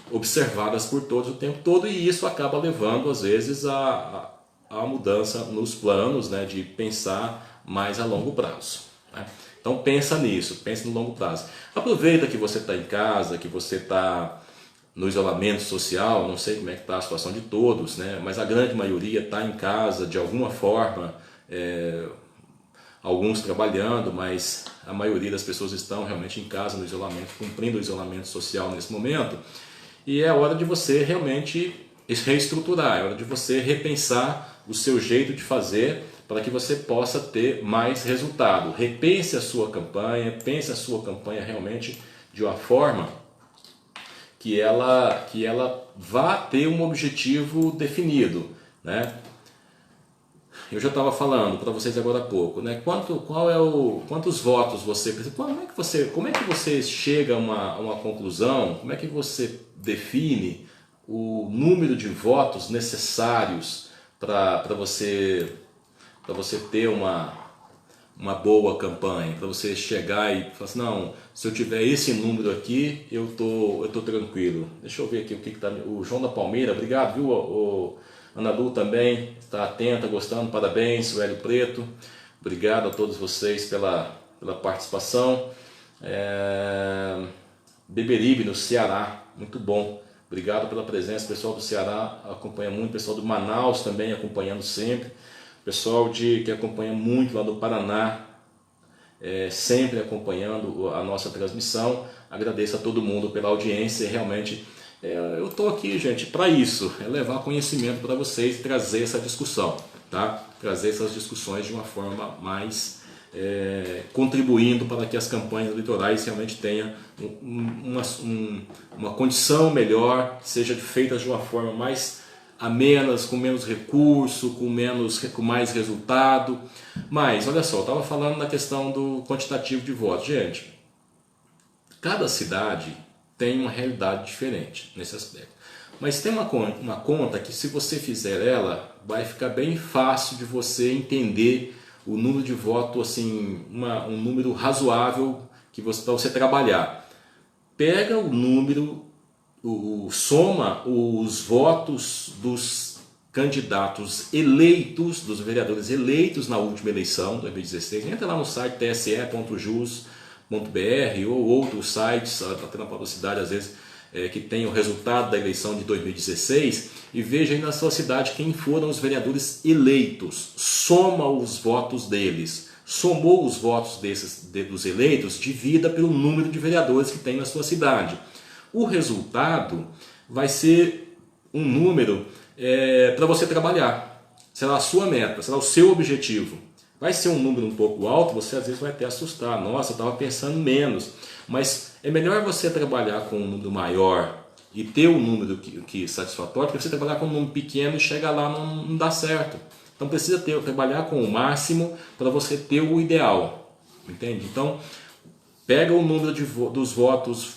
observadas por todos o tempo todo, e isso acaba levando às vezes a mudança nos planos, né, de pensar mais a longo prazo, né? Então pensa nisso, pensa no longo prazo. Aproveita que você está em casa, que você está no isolamento social, não sei como é que está a situação de todos, né? Mas a grande maioria está em casa de alguma forma, alguns trabalhando, mas a maioria das pessoas estão realmente em casa, no isolamento, cumprindo o isolamento social nesse momento. E é hora de você realmente reestruturar, é hora de você repensar o seu jeito de fazer, para que você possa ter mais resultado. Repense a sua campanha, pense a sua campanha realmente de uma forma que ela vá ter um objetivo definido, né? Eu já estava falando para vocês agora há pouco, né? Quantos votos você precisa? Como é que você chega a uma conclusão? Como é que você define o número de votos necessários para você ter uma boa campanha, para você chegar e falar assim, não, se eu tiver esse número aqui, eu tô tranquilo. Deixa eu ver aqui o que está. O João da Palmeira, obrigado, viu? O Ana Lu também está atenta, gostando, parabéns. O Hélio Preto, obrigado a todos vocês pela participação. Beberibe, no Ceará, muito bom. Obrigado pela presença, pessoal do Ceará acompanha muito, pessoal do Manaus também acompanhando sempre. Pessoal que acompanha muito lá do Paraná, sempre acompanhando a nossa transmissão. Agradeço a todo mundo pela audiência. Realmente eu estou aqui, gente, para isso, levar conhecimento para vocês e trazer essa discussão, tá? Trazer essas discussões de uma forma mais contribuindo para que as campanhas eleitorais realmente tenham uma condição melhor, seja feitas de uma forma mais amenas, com menos recurso, com mais resultado. Mas, olha só, eu estava falando na questão do quantitativo de votos. Gente, cada cidade tem uma realidade diferente nesse aspecto. Mas tem uma conta que, se você fizer ela, vai ficar bem fácil de você entender o número de votos, assim, um número razoável para você trabalhar. Pega o número, soma os votos dos candidatos eleitos, dos vereadores eleitos na última eleição, 2016. Entra lá no site tse.jus.br ou outros sites, até na própria cidade, às vezes, que tem o resultado da eleição de 2016, e veja aí na sua cidade quem foram os vereadores eleitos. Soma os votos deles. Somou os votos dos eleitos, divida pelo número de vereadores que tem na sua cidade. O resultado vai ser um número para você trabalhar. Será a sua meta, será o seu objetivo. Vai ser um número um pouco alto, você às vezes vai até assustar. Nossa, eu estava pensando menos. Mas é melhor você trabalhar com um número maior e ter um número que satisfatório, porque você trabalhar com um número pequeno e chegar lá não dá certo. Então precisa trabalhar com o máximo para você ter o ideal. Entende? Então, pega o número dos votos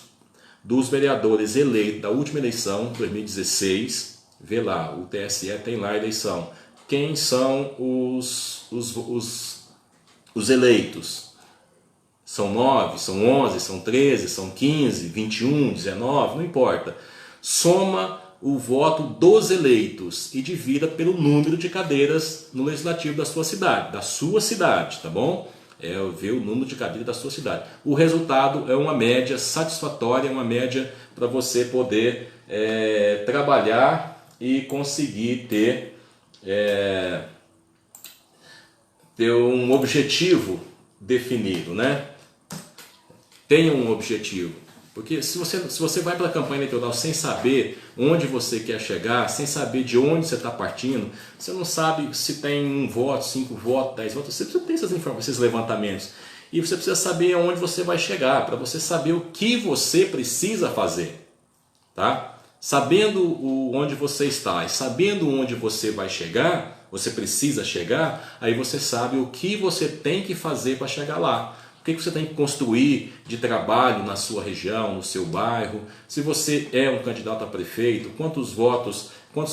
dos vereadores eleitos da última eleição, 2016, vê lá, o TSE tem lá a eleição. Quem são os eleitos? São 9, são 11, são 13, são 15, 21, 19, não importa. Soma o voto dos eleitos e divida pelo número de cadeiras no legislativo da sua cidade, tá bom? Ver o número de cadeiras da sua cidade. O resultado é uma média satisfatória, uma média para você poder trabalhar e conseguir ter um objetivo definido, né? Tenha um objetivo, porque se você vai para a campanha eleitoral sem saber onde você quer chegar, sem saber de onde você está partindo, você não sabe se tem 1 voto, 5 votos, 10 votos, você precisa ter essas informações, esses levantamentos, e você precisa saber aonde você vai chegar, para você saber o que você precisa fazer, tá? Sabendo onde você está e sabendo onde você vai chegar, você precisa chegar, aí você sabe o que você tem que fazer para chegar lá. O que você tem que construir de trabalho na sua região, no seu bairro? Se você é um candidato a prefeito, quantos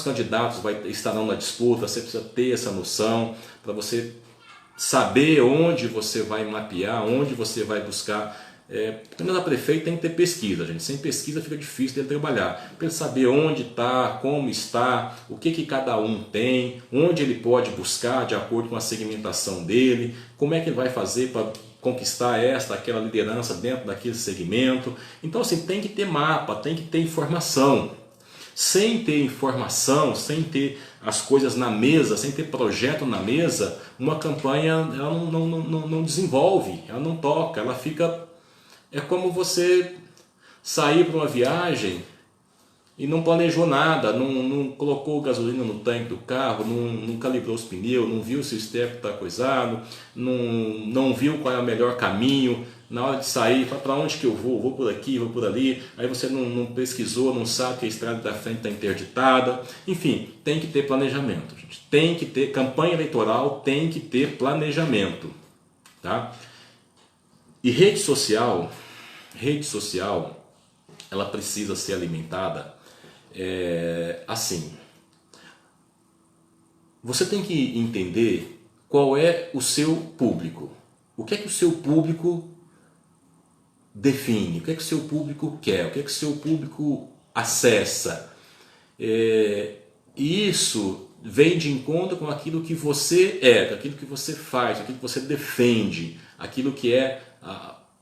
candidatos estarão na disputa? Você precisa ter essa noção para você saber onde você vai mapear, onde você vai buscar. Candidato a prefeito tem que ter pesquisa, gente. Sem pesquisa fica difícil dele trabalhar. Para ele saber onde está, como está, o que cada um tem, onde ele pode buscar de acordo com a segmentação dele, como é que ele vai fazer para conquistar aquela liderança dentro daquele segmento. Então, assim, tem que ter mapa, tem que ter informação. Sem ter informação, sem ter as coisas na mesa, sem ter projeto na mesa, uma campanha ela não desenvolve, ela não toca, ela fica... É como você sair para uma viagem e não planejou nada, não colocou gasolina no tanque do carro, não calibrou os pneus, não viu se o step está coisado, não viu qual é o melhor caminho. Na hora de sair, para onde que eu vou por aqui, vou por ali, aí você não pesquisou, não sabe que a estrada da frente está interditada. Enfim, tem que ter planejamento, gente. Tem que ter, campanha eleitoral tem que ter planejamento, tá? E rede social, ela precisa ser alimentada assim. Você tem que entender qual é o seu público. O que é que o seu público define? O que é que o seu público quer? O que é que o seu público acessa? E isso vem de encontro com aquilo que você com aquilo que você faz, aquilo que você defende, aquilo que é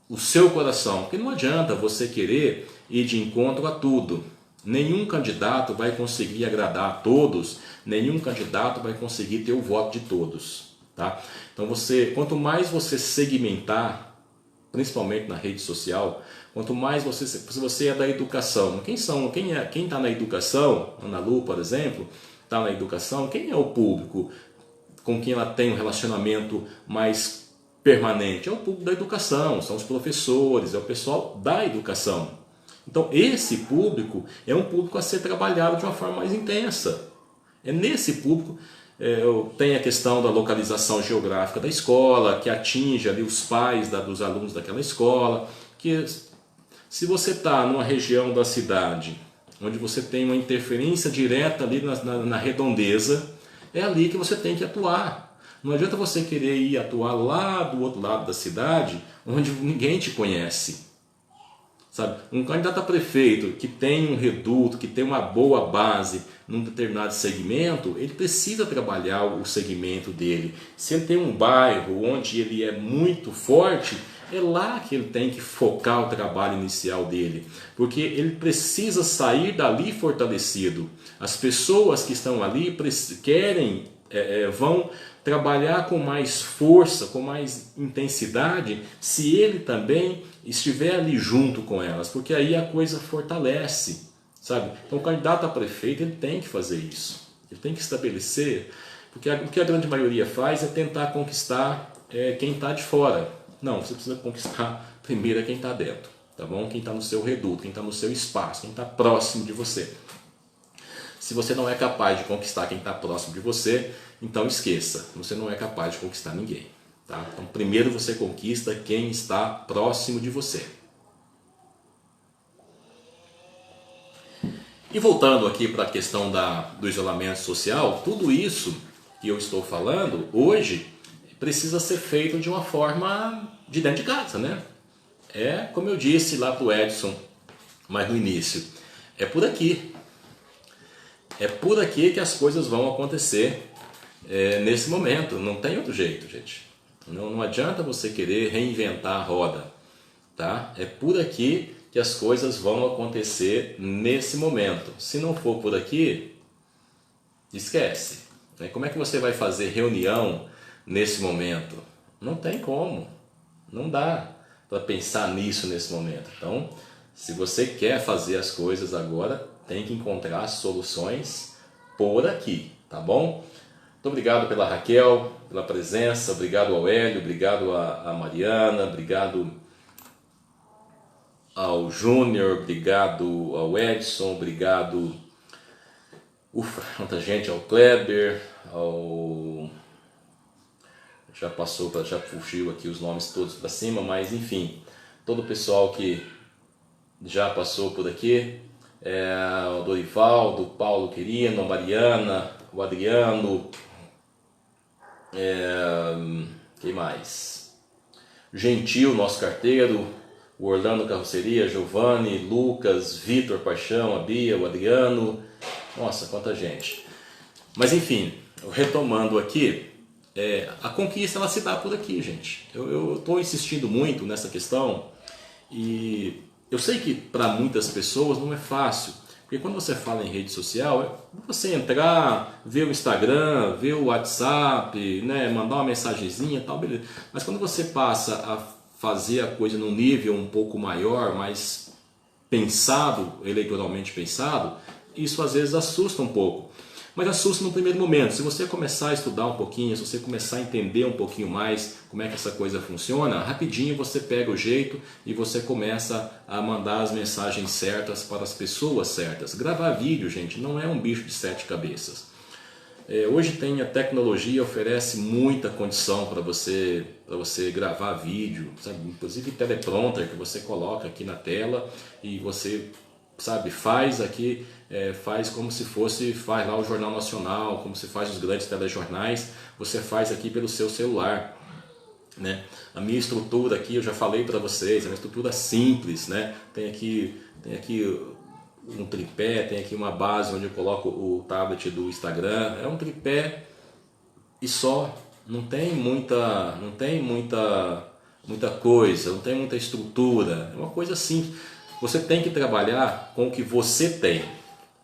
o seu coração. Porque não adianta você querer ir de encontro a tudo. Nenhum candidato vai conseguir agradar a todos, nenhum candidato vai conseguir ter o voto de todos, tá? Então quanto mais você segmentar, principalmente na rede social, quanto mais se você é da educação, quem está na educação, Ana Lu, por exemplo, está na educação, quem é o público com quem ela tem um relacionamento mais permanente? É o público da educação, são os professores, é o pessoal da educação. Então esse público é um público a ser trabalhado de uma forma mais intensa. É nesse público, tem a questão da localização geográfica da escola, que atinge ali os pais dos alunos daquela escola, que se você está numa região da cidade, onde você tem uma interferência direta ali na redondeza, é ali que você tem que atuar. Não adianta você querer ir atuar lá do outro lado da cidade, onde ninguém te conhece. Sabe? Um candidato a prefeito que tem um reduto, que tem uma boa base num determinado segmento, ele precisa trabalhar o segmento dele. Se ele tem um bairro onde ele é muito forte, é lá que ele tem que focar o trabalho inicial dele, porque ele precisa sair dali fortalecido. As pessoas que estão ali vão trabalhar com mais força, com mais intensidade, se ele também estiver ali junto com elas, porque aí a coisa fortalece, sabe? Então o candidato a prefeito ele tem que fazer isso, ele tem que estabelecer, porque o que a grande maioria faz é tentar conquistar quem está de fora. Não, você precisa conquistar primeiro quem está dentro, tá bom? Quem está no seu reduto, quem está no seu espaço, quem está próximo de você. Se você não é capaz de conquistar quem está próximo de você, então esqueça, você não é capaz de conquistar ninguém. Tá? Então primeiro você conquista quem está próximo de você. E voltando aqui para a questão do isolamento social, tudo isso que eu estou falando hoje precisa ser feito de uma forma de dentro de casa, né? É como eu disse lá para o Edson, mas no início, é por aqui. É por aqui que as coisas vão acontecer nesse momento, não tem outro jeito, gente. Não adianta você querer reinventar a roda, tá? É por aqui que as coisas vão acontecer nesse momento. Se não for por aqui, esquece. Como é que você vai fazer reunião nesse momento? Não tem como, não dá para pensar nisso nesse momento. Então, se você quer fazer as coisas agora, tem que encontrar soluções por aqui, tá bom? Muito obrigado pela Raquel, pela presença, obrigado ao Hélio, obrigado a Mariana, obrigado ao Júnior, obrigado ao Edson, obrigado, quanta gente, ao Kleber, já fugiu aqui os nomes todos para cima, mas enfim, todo o pessoal que já passou por aqui, o Dorival, o Paulo Quirino, a Mariana, o Adriano, quem mais? Gentil, nosso carteiro, o Orlando Carroceria, Giovanni, Lucas, Vitor Paixão, a Bia, o Adriano, nossa, quanta gente. Mas enfim, retomando aqui, a conquista ela se dá por aqui, gente. Eu estou insistindo muito nessa questão e eu sei que para muitas pessoas não é fácil, porque quando você fala em rede social, você entrar, ver o Instagram, ver o WhatsApp, né, mandar uma mensagenzinha e tal, beleza. Mas quando você passa a fazer a coisa num nível um pouco maior, mais pensado, eleitoralmente pensado, isso às vezes assusta um pouco. Mas assusta no primeiro momento. Se você começar a estudar um pouquinho, se você começar a entender um pouquinho mais como é que essa coisa funciona, rapidinho você pega o jeito e você começa a mandar as mensagens certas para as pessoas certas. Gravar vídeo, gente, não é um bicho de 7 cabeças. Hoje a tecnologia oferece muita condição para você gravar vídeo, sabe? Inclusive teleprompter que você coloca aqui na tela e você, sabe, faz aqui, faz como se faz lá o Jornal Nacional, como se faz os grandes telejornais, você faz aqui pelo seu celular, né? A minha estrutura aqui, eu já falei para vocês, é uma estrutura simples, né? Tem aqui um tripé, tem aqui uma base onde eu coloco o tablet do Instagram, é um tripé e só, não tem muita coisa, não tem muita estrutura, é uma coisa simples. Você tem que trabalhar com o que você tem.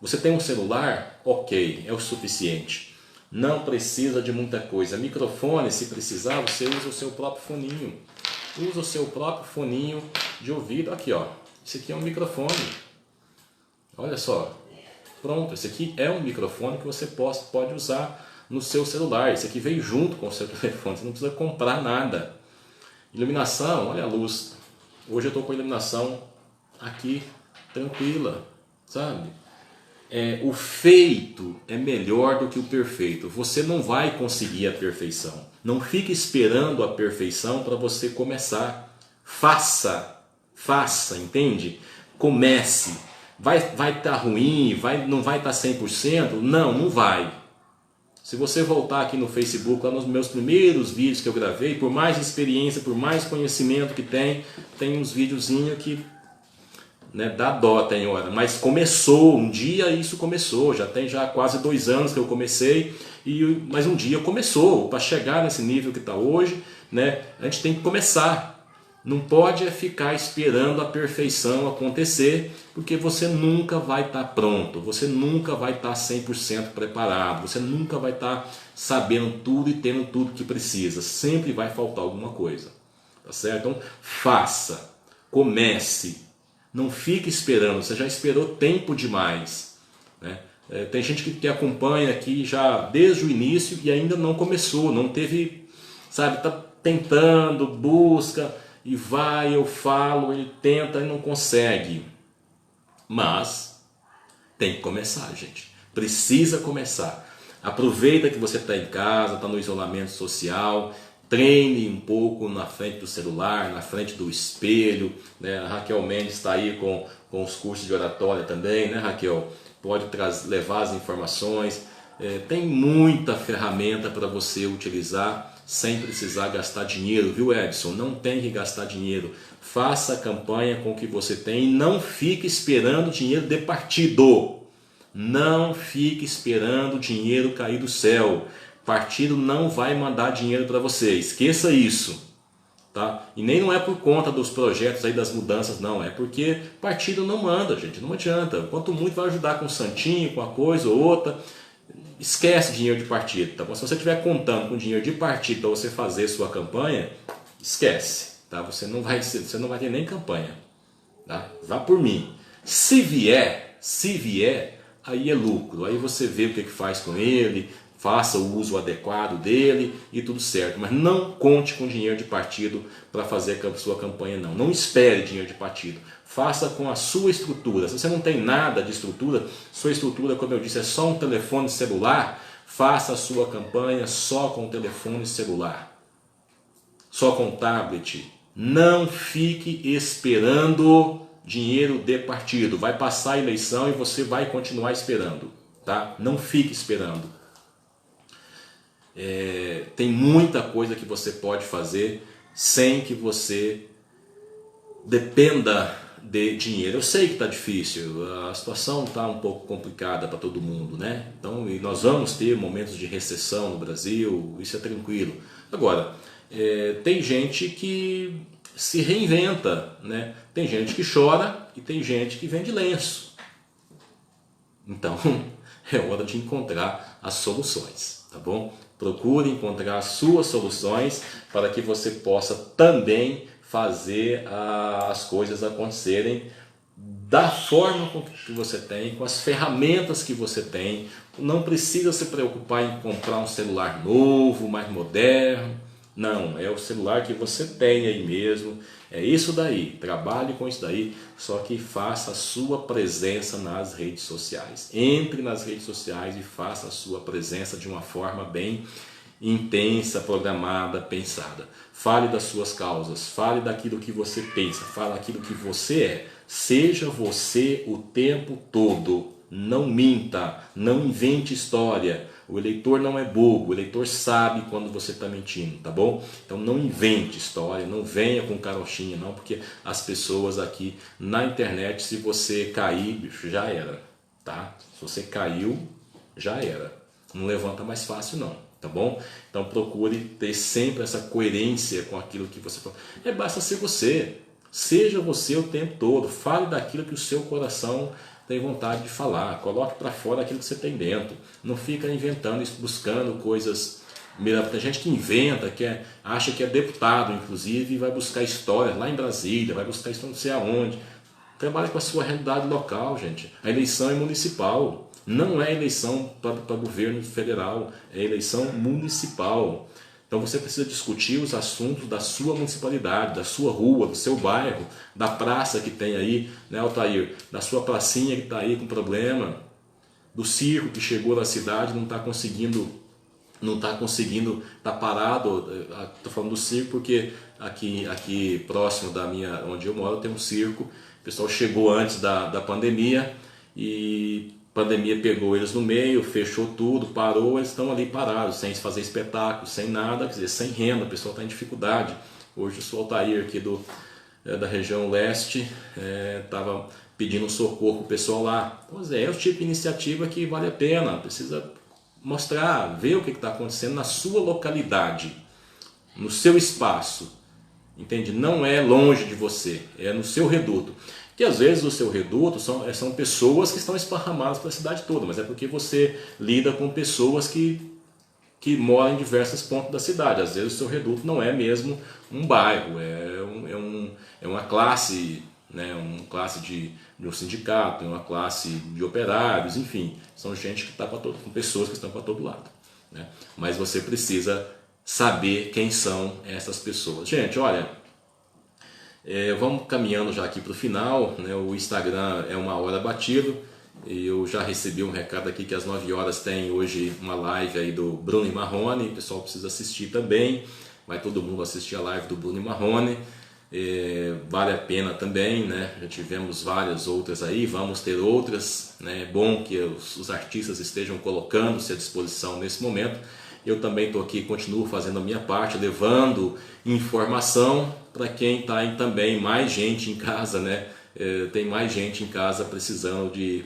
Você tem um celular? Ok, é o suficiente. Não precisa de muita coisa. Microfone, se precisar, você usa o seu próprio foninho. Usa o seu próprio foninho de ouvido. Aqui, ó. Esse aqui é um microfone. Olha só. Pronto, esse aqui é um microfone que você pode usar no seu celular. Esse aqui veio junto com o seu telefone. Você não precisa comprar nada. Iluminação, olha a luz. Hoje eu estou com a iluminação aqui, tranquila, sabe? O feito é melhor do que o perfeito. Você não vai conseguir a perfeição. Não fique esperando a perfeição para você começar. Faça, entende? Comece. Vai estar ruim, não vai estar 100%? Não vai. Se você voltar aqui no Facebook, lá nos meus primeiros vídeos que eu gravei, por mais experiência, por mais conhecimento que tem uns videozinhos que, né, dá dó, tem hora. Mas começou, um dia isso começou, já tem quase 2 anos que eu comecei, mas um dia começou. Para chegar nesse nível que está hoje, né, a gente tem que começar. Não pode ficar esperando a perfeição acontecer, porque você nunca vai estar pronto, você nunca vai estar 100% preparado, você nunca vai estar sabendo tudo e tendo tudo que precisa. Sempre vai faltar alguma coisa, tá certo? Então faça, comece, não fique esperando, você já esperou tempo demais, né? Tem gente que acompanha aqui já desde o início e ainda não começou, não teve, sabe, está tentando, busca... E vai, eu falo, ele tenta e não consegue. Mas tem que começar, gente. Precisa começar. Aproveita que você está em casa, está no isolamento social. Treine um pouco na frente do celular, na frente do espelho, né? A Raquel Mendes está aí com os cursos de oratória também, né, Raquel? Pode levar as informações. Tem muita ferramenta para você utilizar sem precisar gastar dinheiro, viu, Edson? Não tem que gastar dinheiro. Faça a campanha com o que você tem e não fique esperando dinheiro de partido. Não fique esperando dinheiro cair do céu. Partido não vai mandar dinheiro para você. Esqueça isso. Tá? E nem não é por conta dos projetos aí das mudanças, não. É porque partido não manda, gente. Não adianta. Quanto muito vai ajudar com um santinho, com uma coisa ou outra. Esquece dinheiro de partido, tá bom? Se você estiver contando com dinheiro de partido para você fazer sua campanha, esquece, tá? Você não vai ter nem campanha, tá? Vá por mim. Se vier, aí é lucro. Aí você vê o que faz com ele, faça o uso adequado dele e tudo certo. Mas não conte com dinheiro de partido para fazer a sua campanha, não. Não espere dinheiro de partido. Faça com a sua estrutura. Se você não tem nada de estrutura, sua estrutura, como eu disse, é só um telefone celular, faça a sua campanha só com o telefone celular, só com o tablet. Não fique esperando dinheiro de partido. Vai passar a eleição e você vai continuar esperando, tá? Não fique esperando. Tem muita coisa que você pode fazer sem que você dependa de dinheiro. Eu sei que está difícil, a situação está um pouco complicada para todo mundo, né? Então, e nós vamos ter momentos de recessão no Brasil, isso é tranquilo. Agora, tem gente que se reinventa, né? Tem gente que chora e tem gente que vende lenço. Então, é hora de encontrar as soluções, tá bom? Procure encontrar as suas soluções para que você possa também fazer as coisas acontecerem da forma que você tem, com as ferramentas que você tem. Não precisa se preocupar em comprar um celular novo, mais moderno. Não, é o celular que você tem aí mesmo. É isso daí, trabalhe com isso daí, só que faça a sua presença nas redes sociais. Entre nas redes sociais e faça a sua presença de uma forma bem intensa, programada, pensada. Fale das suas causas, fale daquilo que você pensa, fale daquilo que você é. Seja você o tempo todo. Não minta, não invente história. O eleitor não é bobo, o eleitor sabe quando você está mentindo, tá bom? Então não invente história, não venha com carochinha não, porque as pessoas aqui na internet, se você cair, bicho, já era, tá? Se você caiu, já era. Não levanta mais fácil não, tá bom? Então procure ter sempre essa coerência com aquilo que você fala. Basta ser você, seja você o tempo todo, fale daquilo que o seu coração tem vontade de falar, coloque para fora aquilo que você tem dentro, não fica inventando, buscando coisas. Tem gente que inventa, acha que é deputado, inclusive, e vai buscar histórias lá em Brasília, vai buscar história não sei aonde. Trabalhe com a sua realidade local, gente. A eleição é municipal, não é eleição para governo federal, é eleição municipal. Então você precisa discutir os assuntos da sua municipalidade, da sua rua, do seu bairro, da praça que tem aí, né, Altair? Da sua pracinha que está aí com problema, do circo que chegou na cidade e não está conseguindo, tá parado. Estou falando do circo porque aqui próximo da minha, onde eu moro, tem um circo. O pessoal chegou antes da pandemia e a pandemia pegou eles no meio, fechou tudo, parou, eles estão ali parados, sem fazer espetáculo, sem nada, quer dizer, sem renda, o pessoal está em dificuldade. Hoje eu sou Altair aqui da região leste, estava pedindo socorro para o pessoal lá. Pois é o tipo de iniciativa que vale a pena, precisa mostrar, ver o que está acontecendo na sua localidade, no seu espaço, entende? Não é longe de você, é no seu reduto. Que às vezes o seu reduto são pessoas que estão esparramadas pela cidade toda, mas é porque você lida com pessoas que moram em diversos pontos da cidade. Às vezes o seu reduto não é mesmo um bairro, é uma classe, né, uma classe de um sindicato, uma classe de operários, enfim, são gente que está com pessoas que estão para todo lado, né? Mas você precisa saber quem são essas pessoas. Gente, olha, vamos caminhando já aqui para o final, né? O Instagram é 1h batido. Eu já recebi um recado aqui que às 9 horas tem hoje uma live aí do Bruno Marrone. O pessoal precisa assistir também. Vai todo mundo assistir a live do Bruno Marrone. Vale a pena também, né? Já tivemos várias outras aí, vamos ter outras, né? É bom que os artistas estejam colocando-se à disposição nesse momento. Eu também estou aqui, continuo fazendo a minha parte, levando informação para quem está também, mais gente em casa, né? Tem mais gente em casa precisando de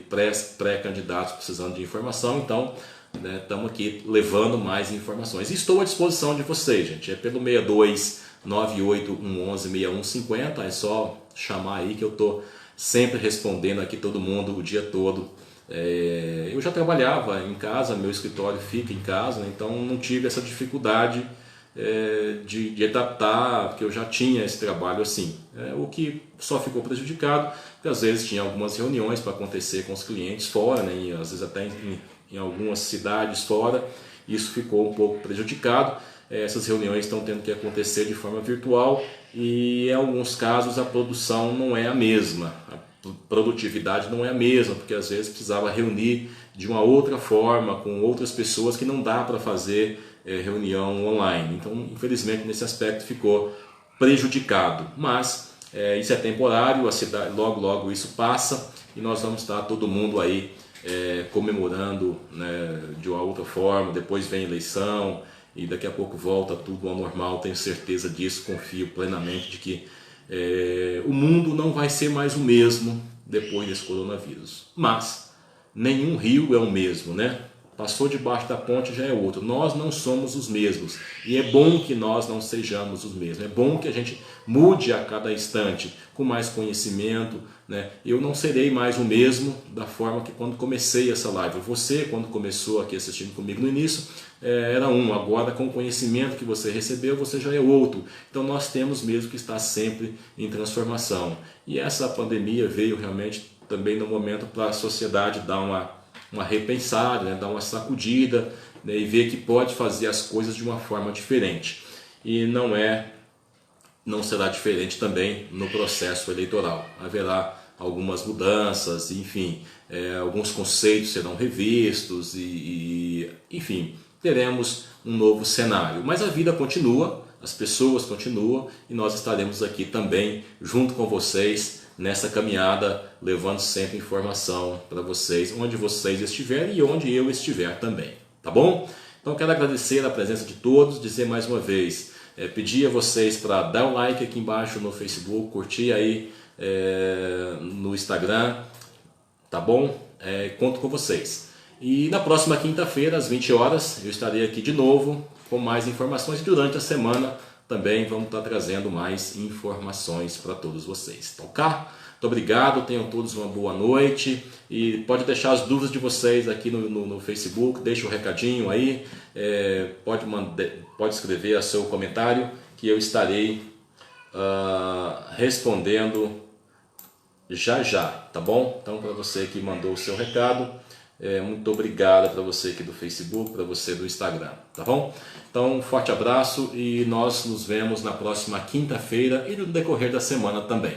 pré-candidatos, precisando de informação, então estamos aqui levando mais informações. E estou à disposição de vocês, gente, pelo 62 98111 6150, é só chamar aí que eu estou sempre respondendo aqui todo mundo o dia todo. Eu já trabalhava em casa, meu escritório fica em casa, né? Então não tive essa dificuldade de adaptar, porque eu já tinha esse trabalho assim. O que só ficou prejudicado, porque às vezes tinha algumas reuniões para acontecer com os clientes fora, né? E às vezes até em algumas cidades fora, isso ficou um pouco prejudicado. Essas reuniões estão tendo que acontecer de forma virtual e em alguns casos a produção não é a mesma, a produtividade não é a mesma, porque às vezes precisava reunir de uma outra forma com outras pessoas que não dá para fazer reunião online. Então, infelizmente, nesse aspecto ficou prejudicado, mas isso é temporário, a cidade, logo isso passa e nós vamos estar todo mundo aí comemorando, né, de uma outra forma. Depois vem eleição e daqui a pouco volta tudo ao normal, tenho certeza disso, confio plenamente de que o mundo não vai ser mais o mesmo depois desse coronavírus. Mas nenhum rio é o mesmo, né? Passou debaixo da ponte já é outro. Nós não somos os mesmos. E é bom que nós não sejamos os mesmos. É bom que a gente mude a cada instante, com mais conhecimento, né? Eu não serei mais o mesmo da forma que quando comecei essa live. Você, quando começou aqui assistindo comigo no início, era um. Agora, com o conhecimento que você recebeu, você já é outro. Então nós temos mesmo que estar sempre em transformação. E essa pandemia veio realmente também no momento para a sociedade dar uma repensada, né? Dar uma sacudida, né? E ver que pode fazer as coisas de uma forma diferente. E não será diferente também no processo eleitoral. Haverá algumas mudanças, enfim, alguns conceitos serão revistos enfim, teremos um novo cenário. Mas a vida continua, as pessoas continuam e nós estaremos aqui também junto com vocês nessa caminhada, levando sempre informação para vocês, onde vocês estiverem e onde eu estiver também, tá bom? Então quero agradecer a presença de todos, dizer mais uma vez, pedir a vocês para dar um like aqui embaixo no Facebook, curtir aí no Instagram, tá bom? Conto com vocês. E na próxima quinta-feira, às 20 horas, eu estarei aqui de novo com mais informações. Durante a semana também vamos estar trazendo mais informações para todos vocês. Então, cá, muito obrigado, tenham todos uma boa noite. E pode deixar as dúvidas de vocês aqui no Facebook, deixa o recadinho aí, pode escrever o seu comentário que eu estarei respondendo já, tá bom? Então, para você que mandou o seu recado, Muito obrigado para você aqui do Facebook, para você do Instagram, tá bom? Então, um forte abraço e nós nos vemos na próxima quinta-feira e no decorrer da semana também.